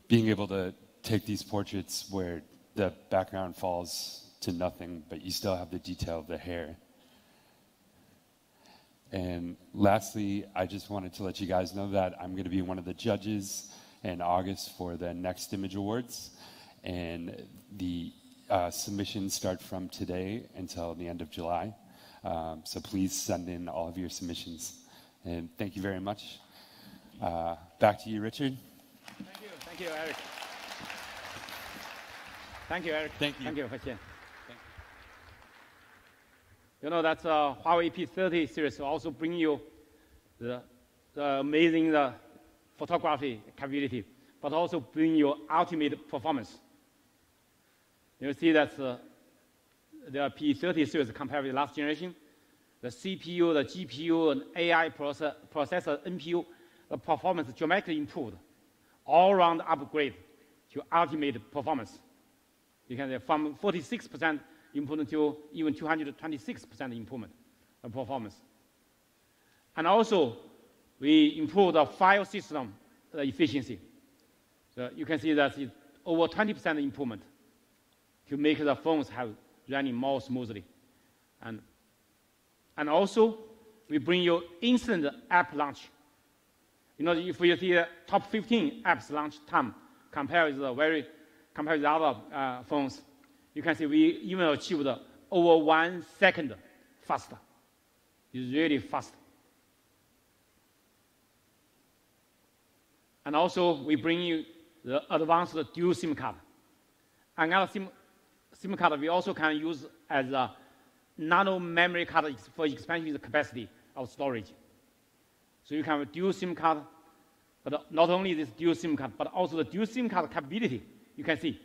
Being able to take these portraits where the background falls to nothing, but you still have the detail of the hair. And lastly, I just wanted to let you guys know that I'm going to be one of the judges in August for the next Image Awards. And the submissions start from today until the end of July. So please send in all of your submissions. And thank you very much. Back to you, Richard. Thank you, Eric. Thank you, Eric. Thank you. Thank you, Huixian. You know that Huawei P30 series will also bring you the amazing photography capability, but also bring you ultimate performance. You see that the P30 series compared with last generation, the CPU, the GPU, and AI processor, NPU, the performance dramatically improved, all-round upgrade to ultimate performance. You can say from 46% improvement to even 226% improvement of performance. And also, we improved the file system efficiency. So you can see that it's over 20% improvement to make the phones have running more smoothly. And also, we bring you instant app launch. You know, if you see the top 15 apps launch time compared with other phones, you can see we even achieved over 1 second faster. It's really fast. And also, we bring you the advanced dual SIM card. Another SIM card we also can use as a nano memory card for expanding the capacity of storage. So you can have a dual SIM card, but not only this dual SIM card, but also the dual SIM card capability. You can see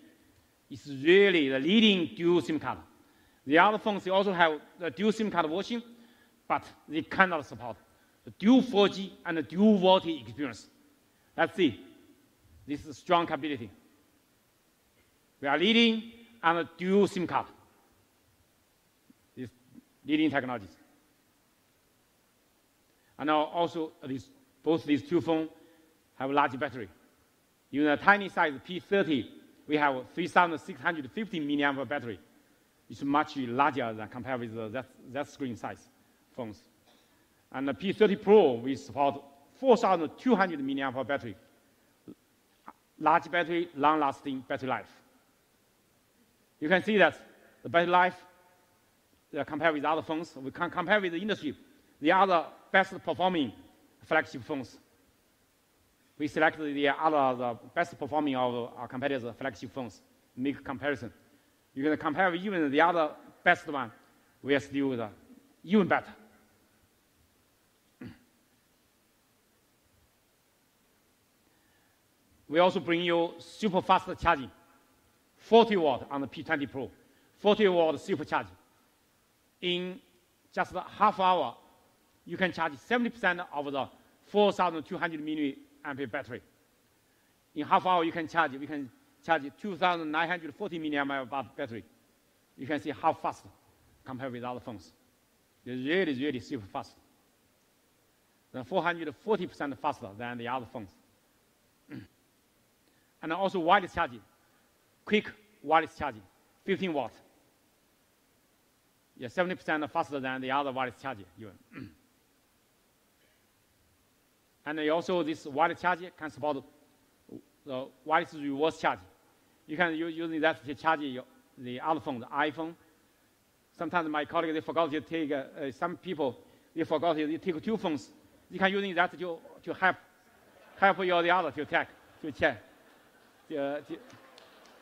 it's really the leading dual SIM card. The other phones they also have the dual SIM card version, but they cannot support the dual 4G and the dual VoLTE experience. Let's see. This is strong capability. We are leading on a dual SIM card. These leading technologies. And now also both these two phones have large battery. Even a tiny size P30, we have 3,650 milliamp battery. It's much larger than compared with that screen size phones. And the P30 Pro, we support 4,200 milliamp battery. Large battery, long-lasting battery life. You can see that the battery life, compared with other phones, we can compare with the industry, the other best performing flagship phones. We selected the best performing of our competitors' flagship phones, make a comparison. You can compare with even the other best one, we are still even better. We also bring you super fast charging, 40 watt on the P20 Pro, 40 watt supercharge. In just a half hour, you can charge 70% of the 4,200 milliampere battery. In half hour, we can charge 2,940 milliamp battery. You can see how fast compared with other phones. It's really, really super fast. They're 440% faster than the other phones. And also wireless charging, quick wireless charging, 15 watt. Yeah, 70% faster than the other wireless charger even. And also this wireless charger can support the wireless reverse charging. You can use that to charge the other phone, the iPhone. Sometimes my colleagues, they forgot to take, some people, they forgot to take two phones. You can use that to help the other to check.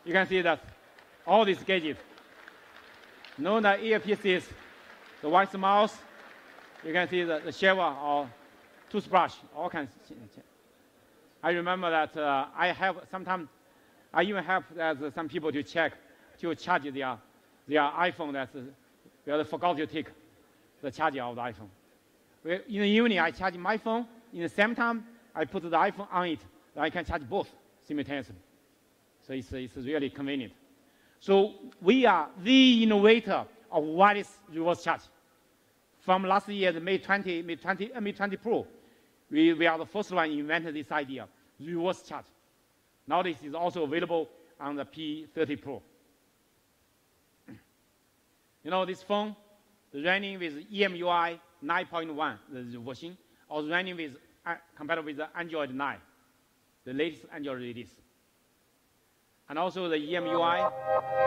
You can see that all these gadgets, no the earpieces, the wireless mouse, you can see the shower or toothbrush, all kinds. I remember that I even help some people to charge their iPhone that they forgot to take the charger of the iPhone. In the evening, I charge my phone. In the same time, I put the iPhone on it. I can charge both simultaneously. So it's really convenient. So we are the innovator of wireless reverse charge. From last year, the May 20 Pro, we are the first one who invented this idea, reverse charge. Now this is also available on the P30 Pro. You know, this phone running with EMUI 9.1, the version, or running with compatible with the Android 9, the latest Android release. And also the EMUI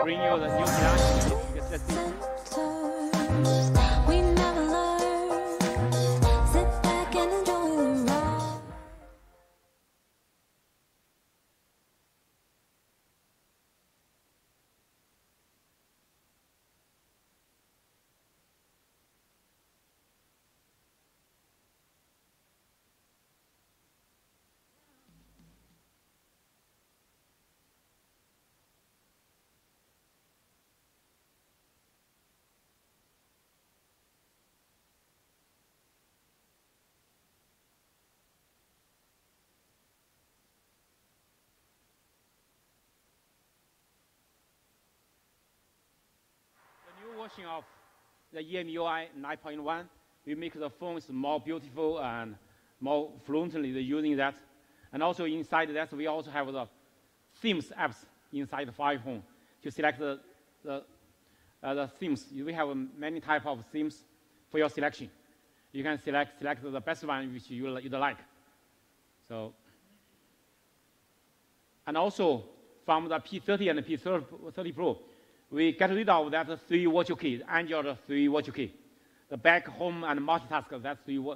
bring you the new design. version of the EMUI 9.1, we make the phones more beautiful and more fluently using that. And also inside that, we also have the themes apps inside the Huawei phone to select the themes. We have many types of themes for your selection. You can select the best one which you like. So, and also from the P30 and the P30 Pro, we get rid of that 3 virtual key, Android 3 virtual key. The back, home, and multitask, that's 3.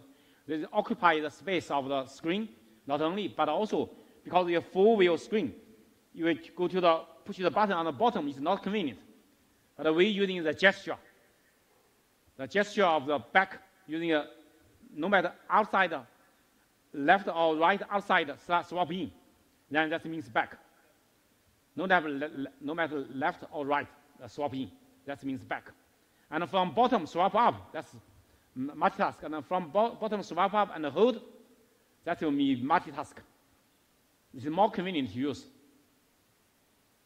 They occupy the space of the screen, not only, but also because your full view screen, you will go to push the button on the bottom is not convenient. But we're using the gesture of the back, using no matter outside, left or right outside, swap in, then that means back. No matter left or right, swap in, that means back. And from bottom swap up, that's multitask. And from bottom swap up and hold, that will be multitask. It's more convenient to use.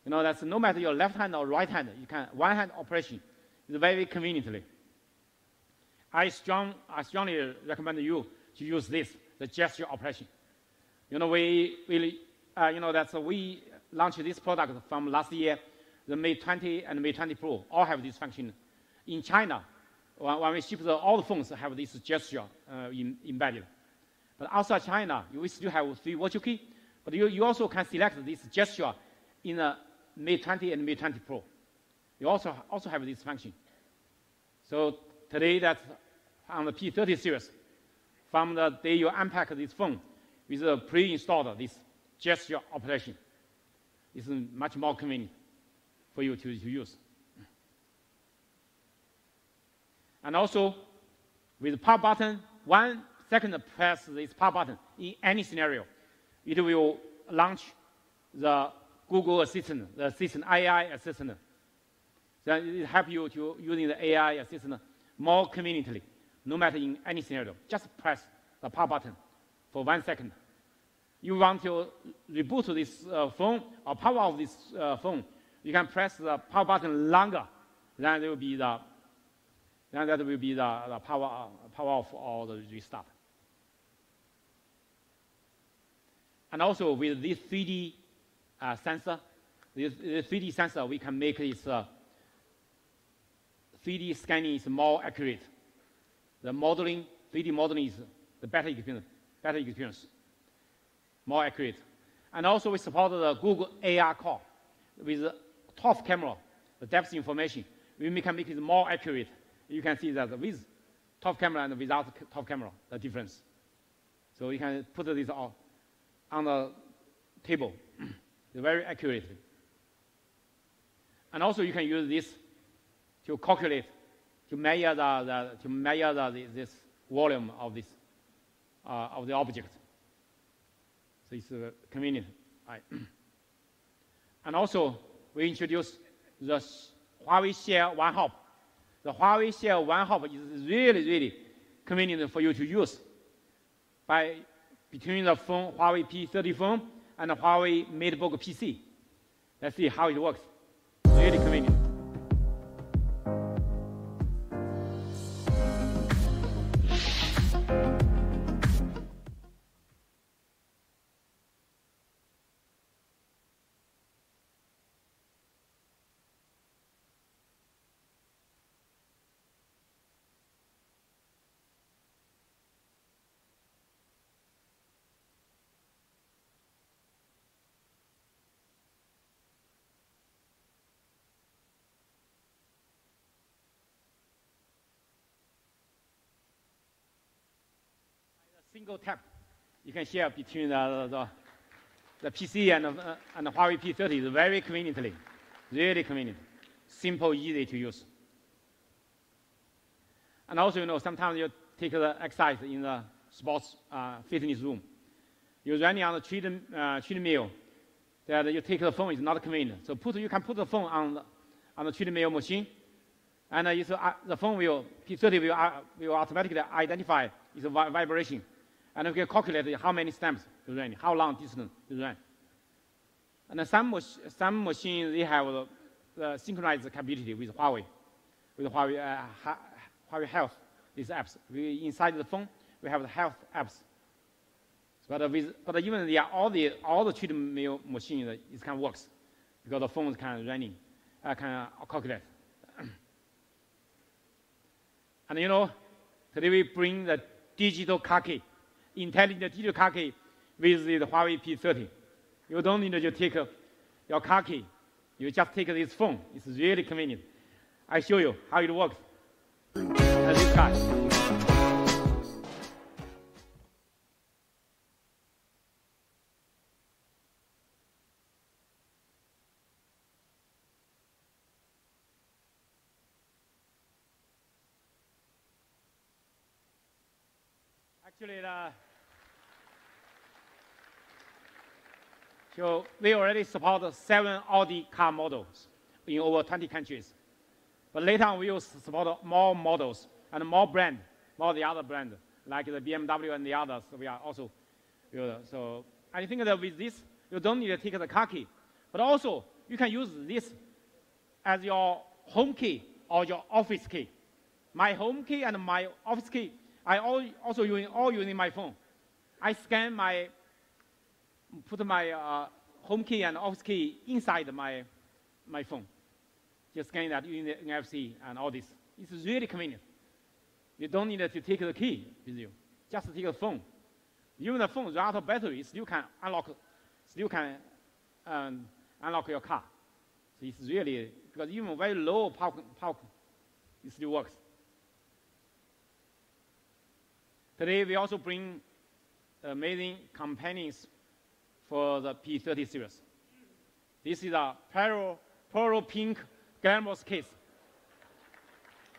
You know, that's no matter your left hand or right hand, you can one hand operation. It's very conveniently. I strongly recommend you to use this, the gesture operation. You know, we launched this product from last year. The Mate 20 and Mate 20 Pro all have this function. In China, when we ship all the phones have this gesture embedded. But outside China, we still have 3 virtual key, but you also can select this gesture in the Mate 20 and Mate 20 Pro. You also have this function. So today, that's on the P30 series. From the day you unpack this phone with a pre-installed this gesture operation, it's much more convenient for you to use. And also, with power button, 1 second press this power button in any scenario, it will launch the Google Assistant, the Assistant AI Assistant. Then it helps you to using the AI Assistant more conveniently, no matter in any scenario. Just press the power button for 1 second. You want to reboot this phone or power off this phone, you can press the power button longer. Then there will be the power off or the restart. And also with this 3D sensor, this 3D sensor, we can make this 3D scanning is more accurate. The 3D modeling is the better experience, more accurate. And also we support the Google AR core with the top camera, the depth information. We can make it more accurate. You can see that with top camera and without top camera, the difference. So you can put this on the table very accurately. And also you can use this to calculate, to measure this volume of this of the object. So it's convenient. Right. And also we introduced the Huawei Share One Hop. The Huawei Share One Hop is really convenient for you to use between the phone, Huawei P30 phone and the Huawei MateBook PC. Let's see how it works. Really convenient. Single tap, you can share between the PC and the Huawei P30 very conveniently, really convenient, simple, easy to use. And also, you know, sometimes you take the exercise in the sports fitness room. You're running on the treadmill, that you take the phone is not convenient. So you can put the phone on the treadmill machine, and the phone P30 will automatically identify its vibration. And you can calculate how many steps you run, how long distance you run. And some machines, they have the synchronized capability with Huawei. with Huawei, Huawei Health, these apps. Inside the phone, we have the health apps. But even all the treadmill machines, it can works because the phones can running, can calculate. And you know, today we bring the digital car key, intelligent digital car key with the Huawei P30. You don't need to take your car key. You just take this phone. It's really convenient. I show you how it works. This guy. Actually, so we already support 7 Audi car models in over 20 countries. But later on, we will support more models and more brand, more the other brand, like the BMW and the others. We are also, so I think that with this, you don't need to take the car key. But also, you can use this as your home key or your office key. My home key and my office key, I also using my phone. I scan put my home key and office key inside my phone. Just scan that using the NFC and all this. It's really convenient. You don't need to take the key with you. Just take the phone. Even the phone run out of battery, it still can unlock your car. So it's really, because even very low power, it still works. Today, we also bring amazing companions for the P30 series. This is a pearl pink glamorous case.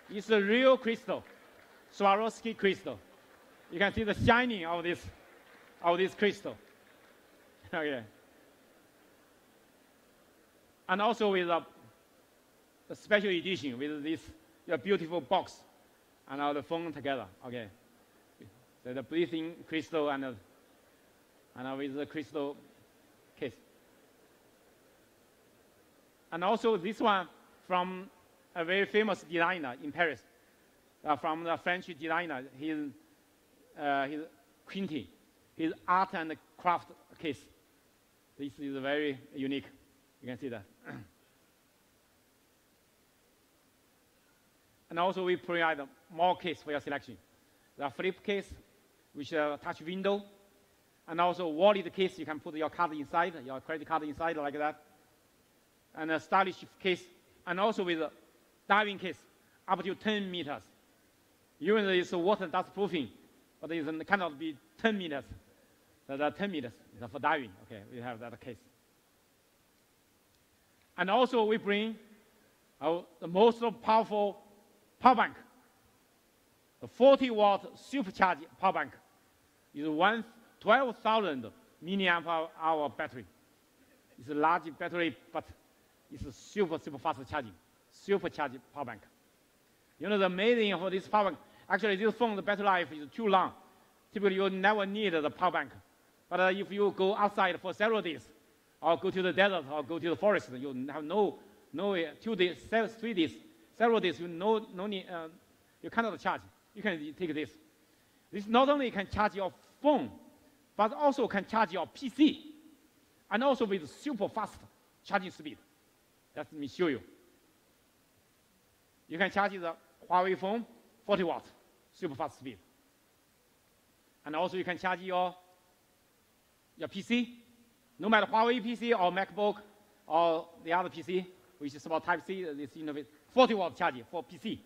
It's a real crystal, Swarovski crystal. You can see the shining of this crystal. Okay. And also with a special edition with this beautiful box and the phone together. Okay. So the breathing crystal and with the crystal case. And also this one from a very famous designer in Paris, from the French designer, his Quinty, his art and craft case. This is very unique. You can see that. And also we provide more case for your selection. The flip case, which touch window, and also wallet case. You can put your card inside, your credit card inside like that, and a stylish case, and also with a diving case up to 10 meters. Even though it's water dust proofing, but it cannot be 10 meters. The 10 meters is for diving. Okay, we have that case. And also we bring the most powerful power bank. The 40-watt supercharged power bank is 12,000 milliamp hour battery. It's a large battery, but it's a super fast charging, supercharged power bank. You know the amazing for this power bank, actually this phone, the battery life is too long. Typically you never need the power bank. But if you go outside for several days, or go to the desert, or go to the forest, you have no 2 days, 3 days, several days, you need, you cannot charge. You can take this. This not only can charge your phone, but also can charge your PC, and also with super fast charging speed. Let me show you. You can charge the Huawei phone 40 watts, super fast speed. And also you can charge your PC, no matter Huawei PC or MacBook or the other PC, which is about Type-C, this 40-watt charging for PC.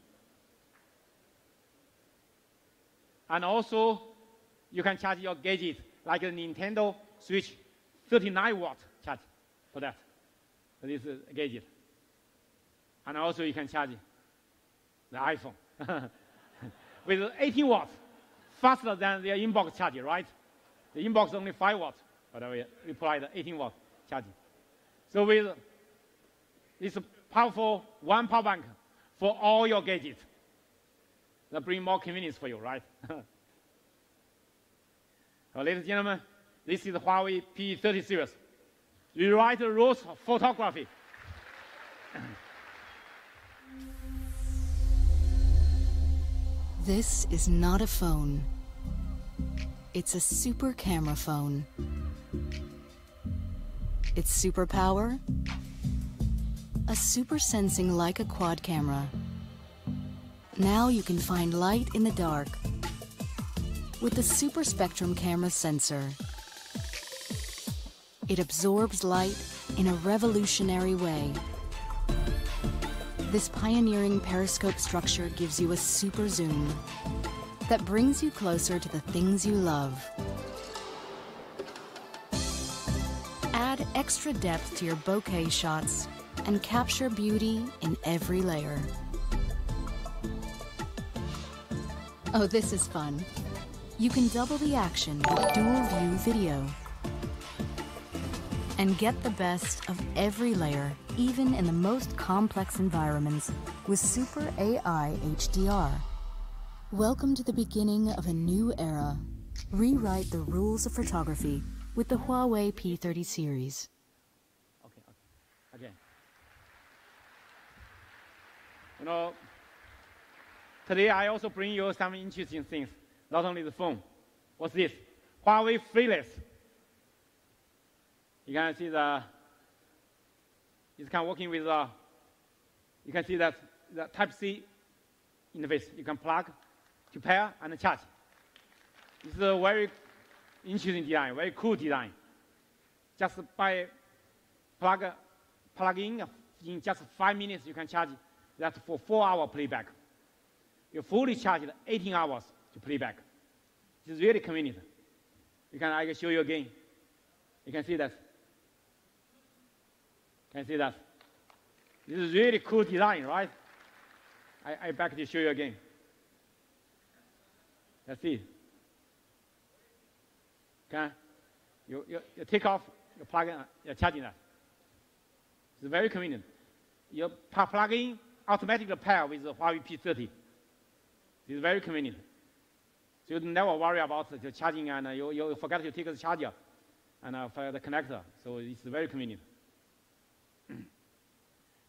And also, you can charge your gadget, like a Nintendo Switch, 39-watt charge for that. So this is a gadget. And also, you can charge the iPhone with 18 watts, faster than the inbox charger, right? The inbox is only 5 watts, but we provide 18 watt charging. So with this powerful one power bank for all your gadgets, that bring more convenience for you, right? So, ladies and gentlemen, this is the Huawei P30 series. Rewrite the rules of photography. This is not a phone. It's a super camera phone. Its superpower? A super sensing Leica quad camera. Now you can find light in the dark with the Super Spectrum camera sensor. It absorbs light in a revolutionary way. This pioneering periscope structure gives you a super zoom that brings you closer to the things you love. Add extra depth to your bokeh shots and capture beauty in every layer. Oh, this is fun. You can double the action with dual view video and get the best of every layer, even in the most complex environments, with Super AI HDR. Welcome to the beginning of a new era. Rewrite the rules of photography with the Huawei P30 series. Okay. Again. You know, today I also bring you some interesting things. Not only the phone. What's this? Huawei Fearless. You can see it's kind of working with you can see that the Type-C interface. You can plug to pair and charge. It's a very interesting design, very cool design. Just by plugging in just 5 minutes, you can charge that for 4-hour playback. You fully charge it 18 hours to playback. It's really convenient. I can show you again. You can see that. Can you see that? This is really cool design, right? I back to show you again. Let's see. Okay? You take off, you plug in, you're charging that. It's very convenient. You plug in, automatically pair with the Huawei P30. It's very convenient. So you never worry about the charging and you forget to take the charger and for the connector. So it's very convenient.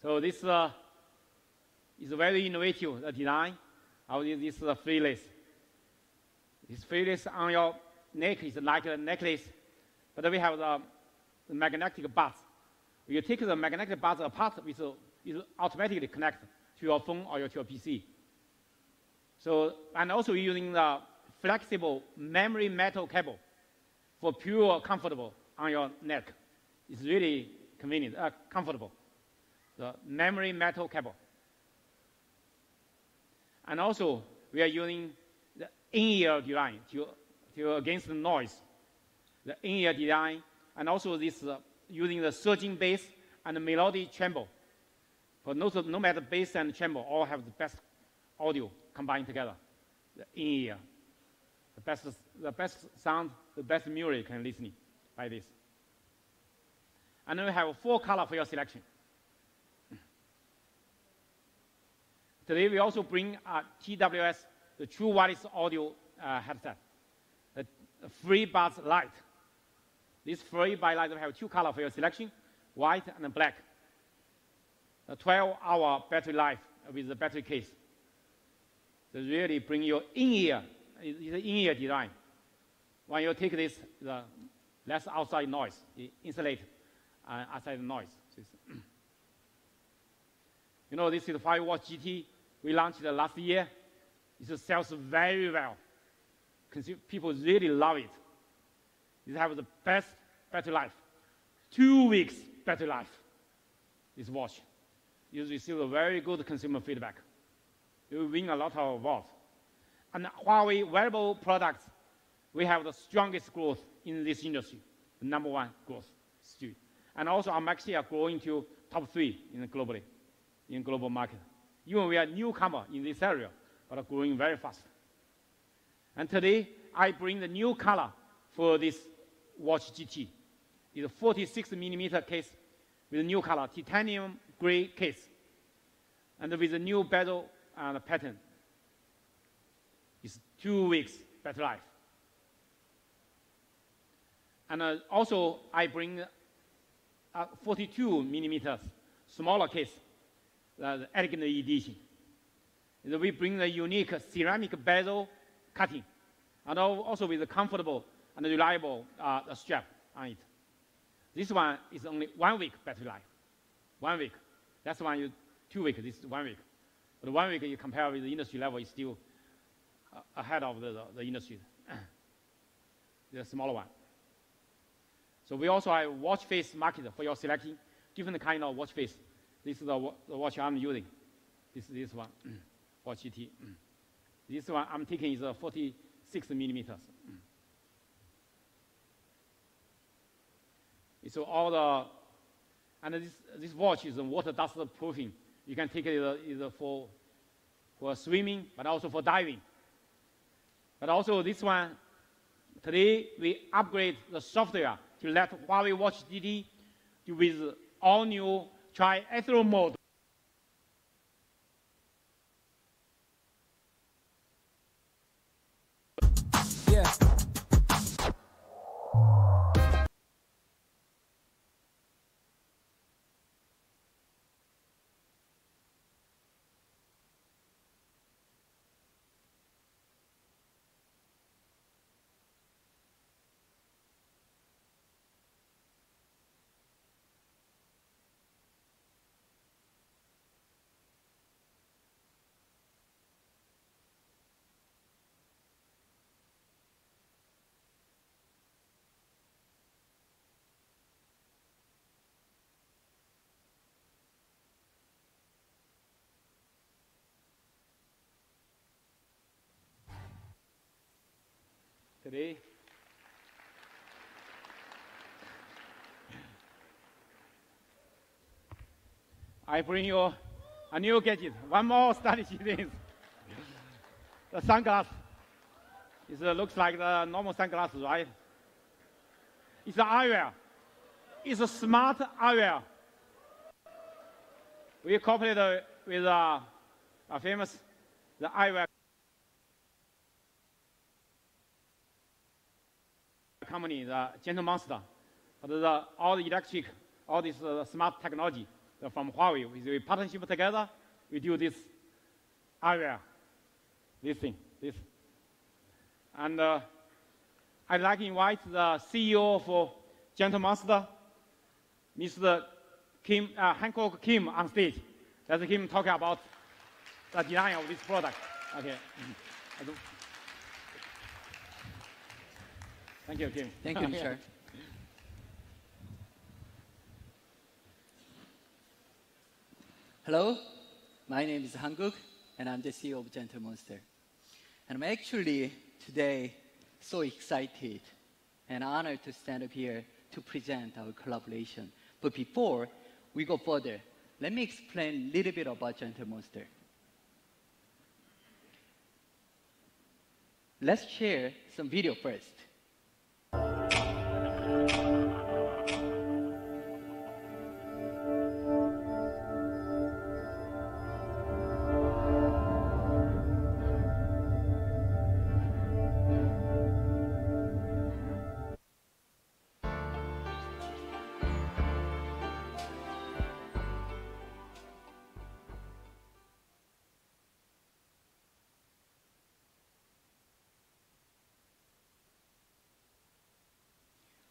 So this is a very innovative design of this Fearless. This Fearless on your neck is like a necklace, but we have the magnetic buds. You take the magnetic buds apart, it automatically connect to your phone or to your PC. So, and also using the flexible memory metal cable for pure comfortable on your neck. It's really convenient, comfortable. The memory metal cable. And also, we are using the in-ear design to against the noise. The in-ear design, and also this using the surging bass and the melodic tremble. For no matter bass and tremble, all have the best audio combined together. The in-ear, the best sound, the best music can listen by this. And then we have 4 colors for your selection. Today we also bring TWS, the True Wireless Audio headset, the FreeBuds Lite. This FreeBuds Lite will have 2 colors for your selection, white and black. A 12-hour battery life with the battery case. So really bring your in-ear, it's an in-ear design. When you take this, the less outside noise, it insulate outside noise. You know, this is the 5-watt GT. We launched it last year. It sells very well. People really love it. It has the best battery life. 2 weeks battery life, this watch. You receive a very good consumer feedback. You win a lot of awards. And Huawei wearable products, we have the strongest growth in this industry, the #1 growth still. And also our market share growing to top 3 globally, in global market. Even we are newcomer in this area, but growing very fast. And today, I bring the new color for this watch GT. It's a 46mm case with a new color, titanium gray case, and with a new bezel pattern. It's 2 weeks battery life. And also, I bring a 42mm smaller case, the elegant edition. We bring the unique ceramic bezel cutting, and also with a comfortable and reliable strap on it. This one is only 1 week battery life. 1 week. That's one you 2 weeks. This is 1 week. But 1 week you compare with the industry level is still ahead of the industry. The smaller one. So we also have watch face market for your selecting different kind of watch face. This is the watch I'm using. This one, watch GT. This one I'm taking is 46 millimeters. So all the, and this watch is water dust proofing. You can take it either for swimming, but also for diving. But also this one, today we upgrade the software to let Huawei Watch GT do with all new triathlon mode. Yeah. Today, I bring you a new gadget, one more stylish thing. The sunglass. It looks like the normal sunglasses, right? It's an eyewear. It's a smart eyewear. We cooperated with a famous eyewear company, the Gentle Monster. But all the electric, all this smart technology from Huawei, we partnership together, we do this eyewear, this thing. And I'd like to invite the CEO of Gentle Monster, Mr. Hancock Kim, on stage. Let him talk about the design of this product. Okay. Thank you, Kim. Thank you, Mr. Hello, my name is Hankook, and I'm the CEO of Gentle Monster. And I'm actually today so excited and honored to stand up here to present our collaboration. But before we go further, let me explain a little bit about Gentle Monster. Let's share some video first.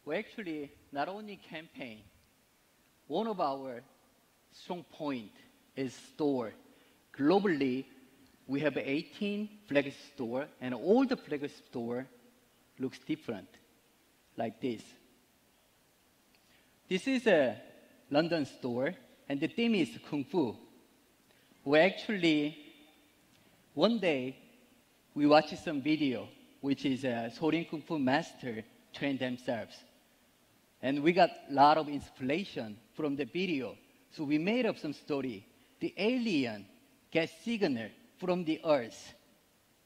We actually not only campaign, one of our strong point is store. Globally, we have 18 flagship store, and all the flagship store looks different, like this. This is a London store, and the theme is Kung Fu. We actually, one day, we watched some video, which is a Sorin Kung Fu master train themselves. And we got a lot of inspiration from the video. So we made up some story. The alien gets signal from the earth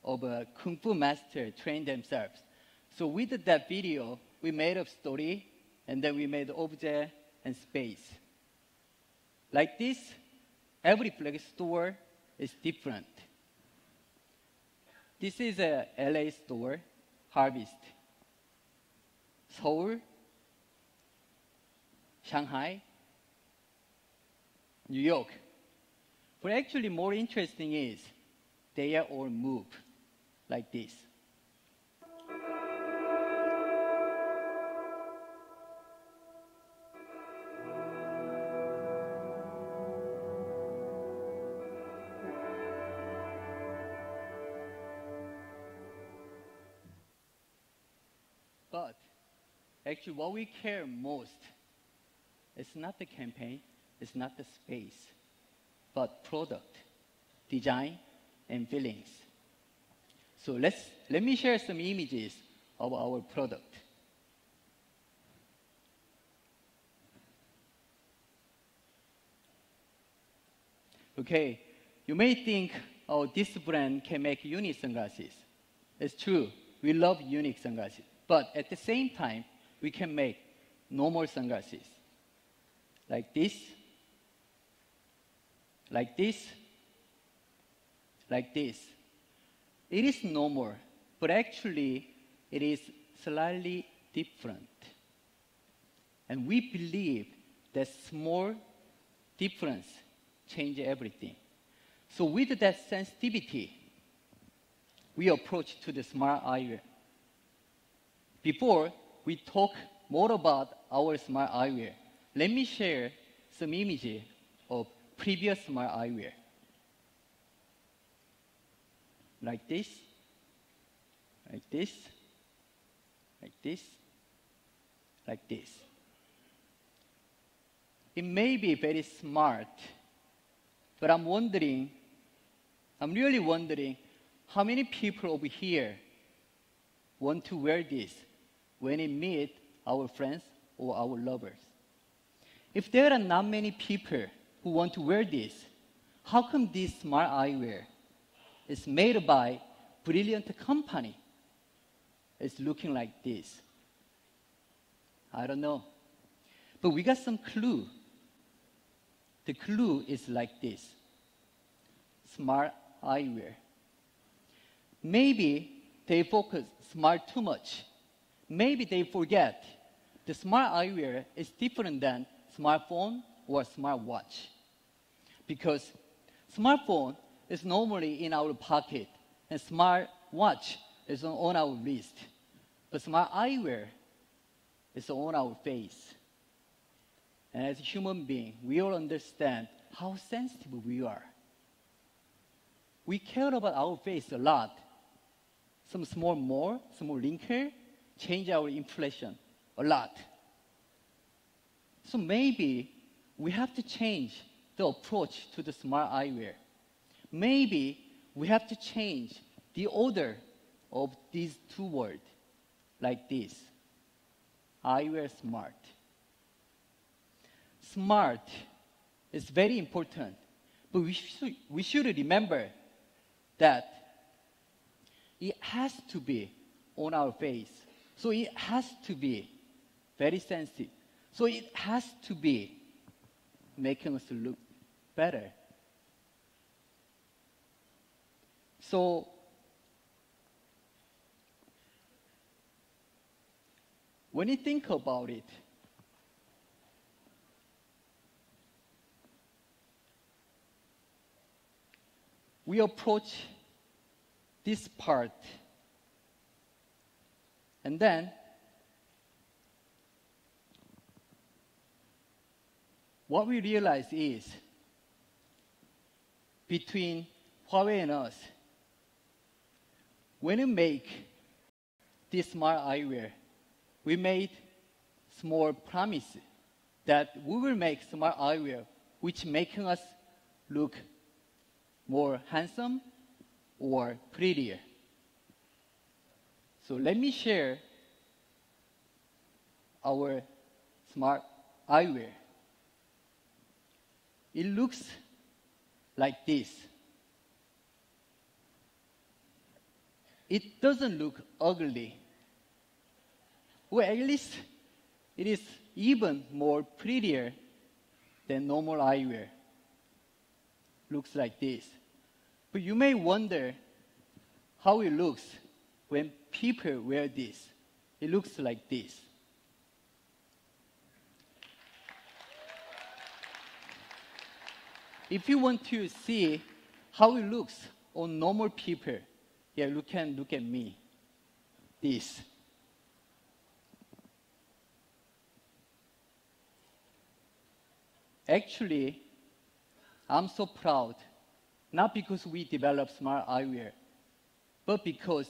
of a Kung Fu master train themselves. So with that video, we made up story, and then we made object and space. Like this, every flag store is different. This is a LA store, Harvest. Seoul, Shanghai, New York. But actually more interesting is they are all move like this. But actually what we care most is not the campaign, it's not the space, but product, design, and feelings. So let me share some images of our product. Okay, you may think, oh, this brand can make unique sunglasses. It's true, we love unique sunglasses. But at the same time, we can make normal sunglasses. Like this, like this, like this. It is normal, but actually it is slightly different. And we believe that small difference change everything. So with that sensitivity, we approach to the smart eyewear. Before we talk more about our smart eyewear, let me share some images of previous smart eyewear. Like this, like this, like this, like this. It may be very smart, but I'm really wondering how many people over here want to wear this when we meet our friends or our lovers. If there are not many people who want to wear this, how come this smart eyewear is made by brilliant company? It's looking like this. I don't know. But we got some clue. The clue is like this. Smart eyewear. Maybe they focus smart too much. Maybe they forget the smart eyewear is different than smartphone or smartwatch. Because smartphone is normally in our pocket and smartwatch is on our wrist. But smart eyewear is on our face. And as a human being, we all understand how sensitive we are. We care about our face a lot. Some small more, small wrinkle, change our impression a lot. So maybe we have to change the approach to the smart eyewear. Maybe we have to change the order of these two words, like this. Eyewear smart. Smart is very important, but we should remember that it has to be on our face. So it has to be very sensitive. So it has to be making us look better. So when you think about it, we approach this part, and then what we realize is between Huawei and us, when we make this smart eyewear, we made small promise that we will make smart eyewear which making us look more handsome or prettier. So let me share our smart eyewear. It looks like this. It doesn't look ugly. Well, at least it is even more prettier than normal eyewear. Looks like this. But you may wonder how it looks when people wear this. It looks like this. If you want to see how it looks or normal people, yeah, you can look at me. This. Actually, I'm so proud, not because we developed smart eyewear, but because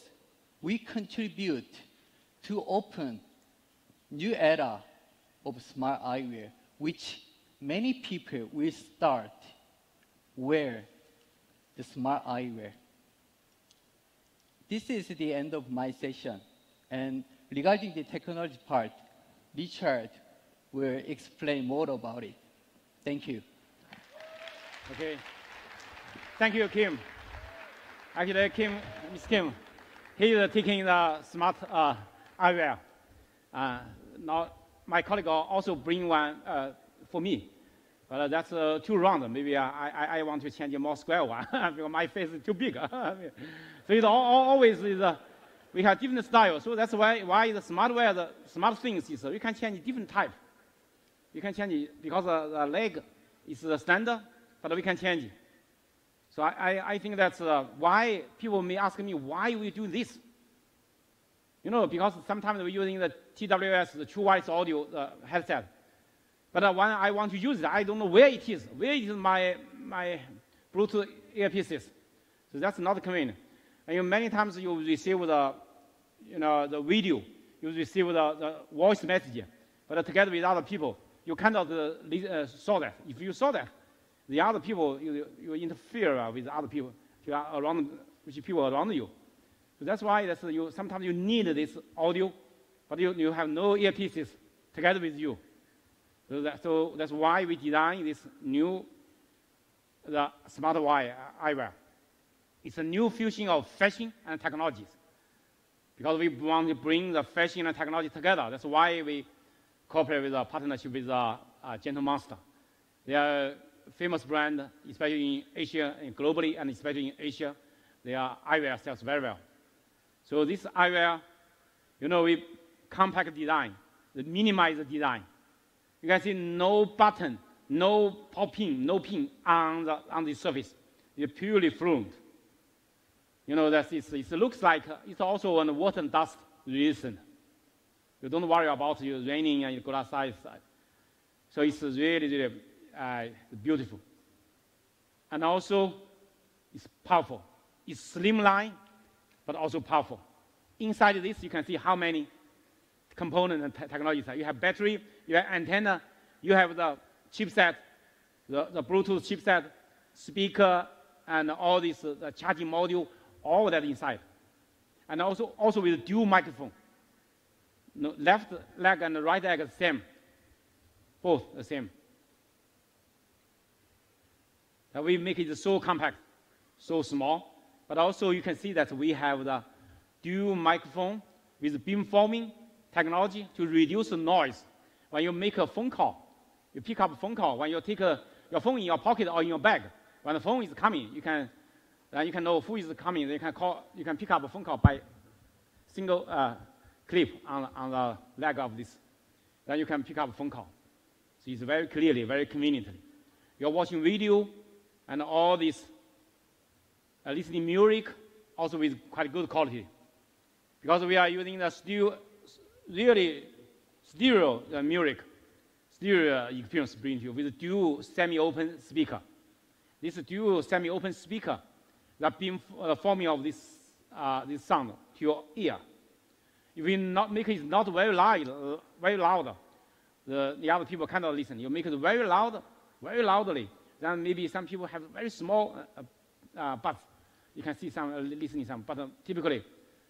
we contribute to open new era of smart eyewear, which many people will start wear the smart eyewear. This is the end of my session. And regarding the technology part, Richard will explain more about it. Thank you. Okay. Thank you, Kim. Actually, Miss Kim, he is taking the smart eyewear. Now, my colleague also bring one for me. But that's too round. Maybe I want to change a more square one because my face is too big. So it's always we have different styles. So that's why the smartwear, the smart things is you can change different type. You can change it because the leg is the standard, but we can change it. So I think that's why people may ask me why we do this. You know, because sometimes we're using the TWS, the True Wireless Audio headset. But when I want to use it, I don't know where it is. Where is my Bluetooth earpieces? So that's not convenient. And many times you receive the video, you receive the voice message, but together with other people, you cannot saw that. If you saw that, the other people you interfere with other people, people around you. So that's why sometimes you need this audio, but you have no earpieces together with you. So that's why we designed this new smart eyewear. It's a new fusion of fashion and technologies. Because we want to bring the fashion and technology together. That's why we cooperate with a partnership with Gentle Monster. They are a famous brand, especially in Asia and globally, and especially in Asia. Their eyewear sells very well. So this eyewear, we compact design, minimize the design. You can see no button, no pin, no pin on the surface. It's purely fluent. It looks like it's also on water and dust resistant. You don't worry about you raining and you go outside. So it's really, really beautiful. And also, it's powerful. It's slimline, but also powerful. Inside this, you can see how many components and technologies. You have battery, you have antenna, you have the chipset, the Bluetooth chipset, speaker, and all this charging module, all that inside. And also with dual microphone. Left leg and the right leg are the same. Both the same. And we make it so compact, so small. But also you can see that we have the dual microphone with beamforming technology to reduce the noise. When you make a phone call, you pick up a phone call. When you take your phone in your pocket or in your bag, when the phone is coming, you can know who is coming. You can pick up a phone call by single clip on the leg of this. Then you can pick up a phone call. So it's very clearly, very conveniently. You're watching video and all this listening music, also with quite good quality. Because we are using the really stereo music, stereo experience bring to you with dual semi-open speaker. This dual semi-open speaker, that beam forming of this sound to your ear. If you not make it not very loud, the other people cannot listen. You make it very loudly. Then maybe some people have very small buds. You can see some listening some, but typically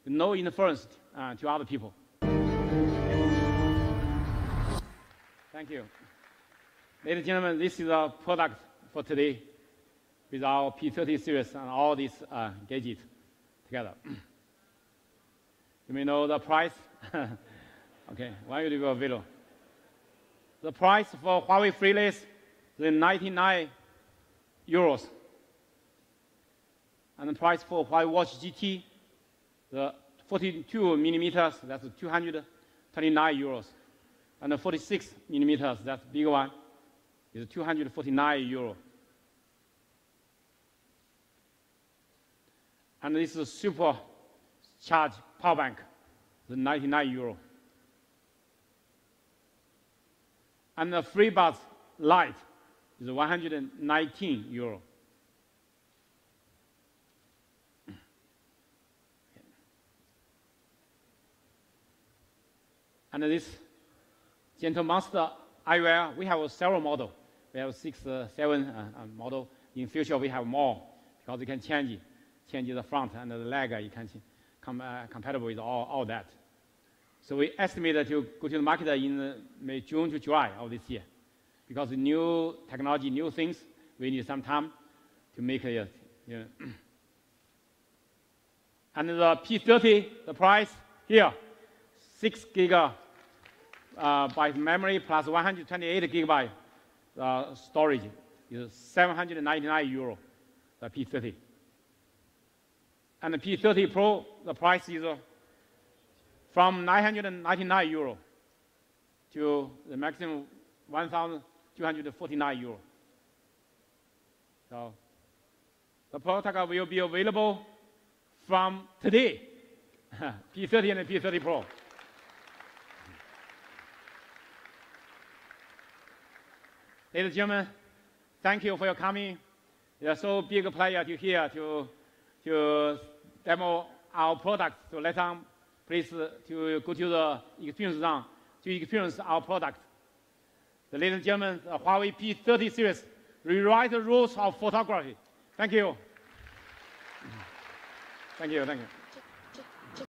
no interference to other people. Thank you. Ladies and gentlemen, this is our product for today with our P30 series and all these gadgets together. You may know the price. Okay, why you do a video? The price for Huawei Freeless is 99 euros. And the price for Huawei Watch GT, the 42 millimeters, that's 229 euros. And the 46 millimeters, that's the big one, is 249 euros. And this is a super charged power bank, the 99 euro. And the FreeBuds Lite is 119 euro. And this Gentle Monster Eyewear, we have several models. We have 6, 7 models. In future, we have more because you can change the front and the leg. You can compatible with all that. So we estimate to go to the market in June to July of this year. Because new technology, new things, we need some time to make it. And the P30, the price here, 6 gigabyte memory plus 128 gigabyte storage is 799 euro, the P30. And the P30 Pro, the price is from 999 euro to the maximum 1,249 euro. So the product will be available from today, P30 and the P30 Pro. Ladies and gentlemen, thank you for your coming. You're so big a player to here to demo our product. So let them please to go to the experience zone to experience our product. The ladies and gentlemen, the Huawei P30 series rewrite the rules of photography. Thank you. Thank you. Thank you.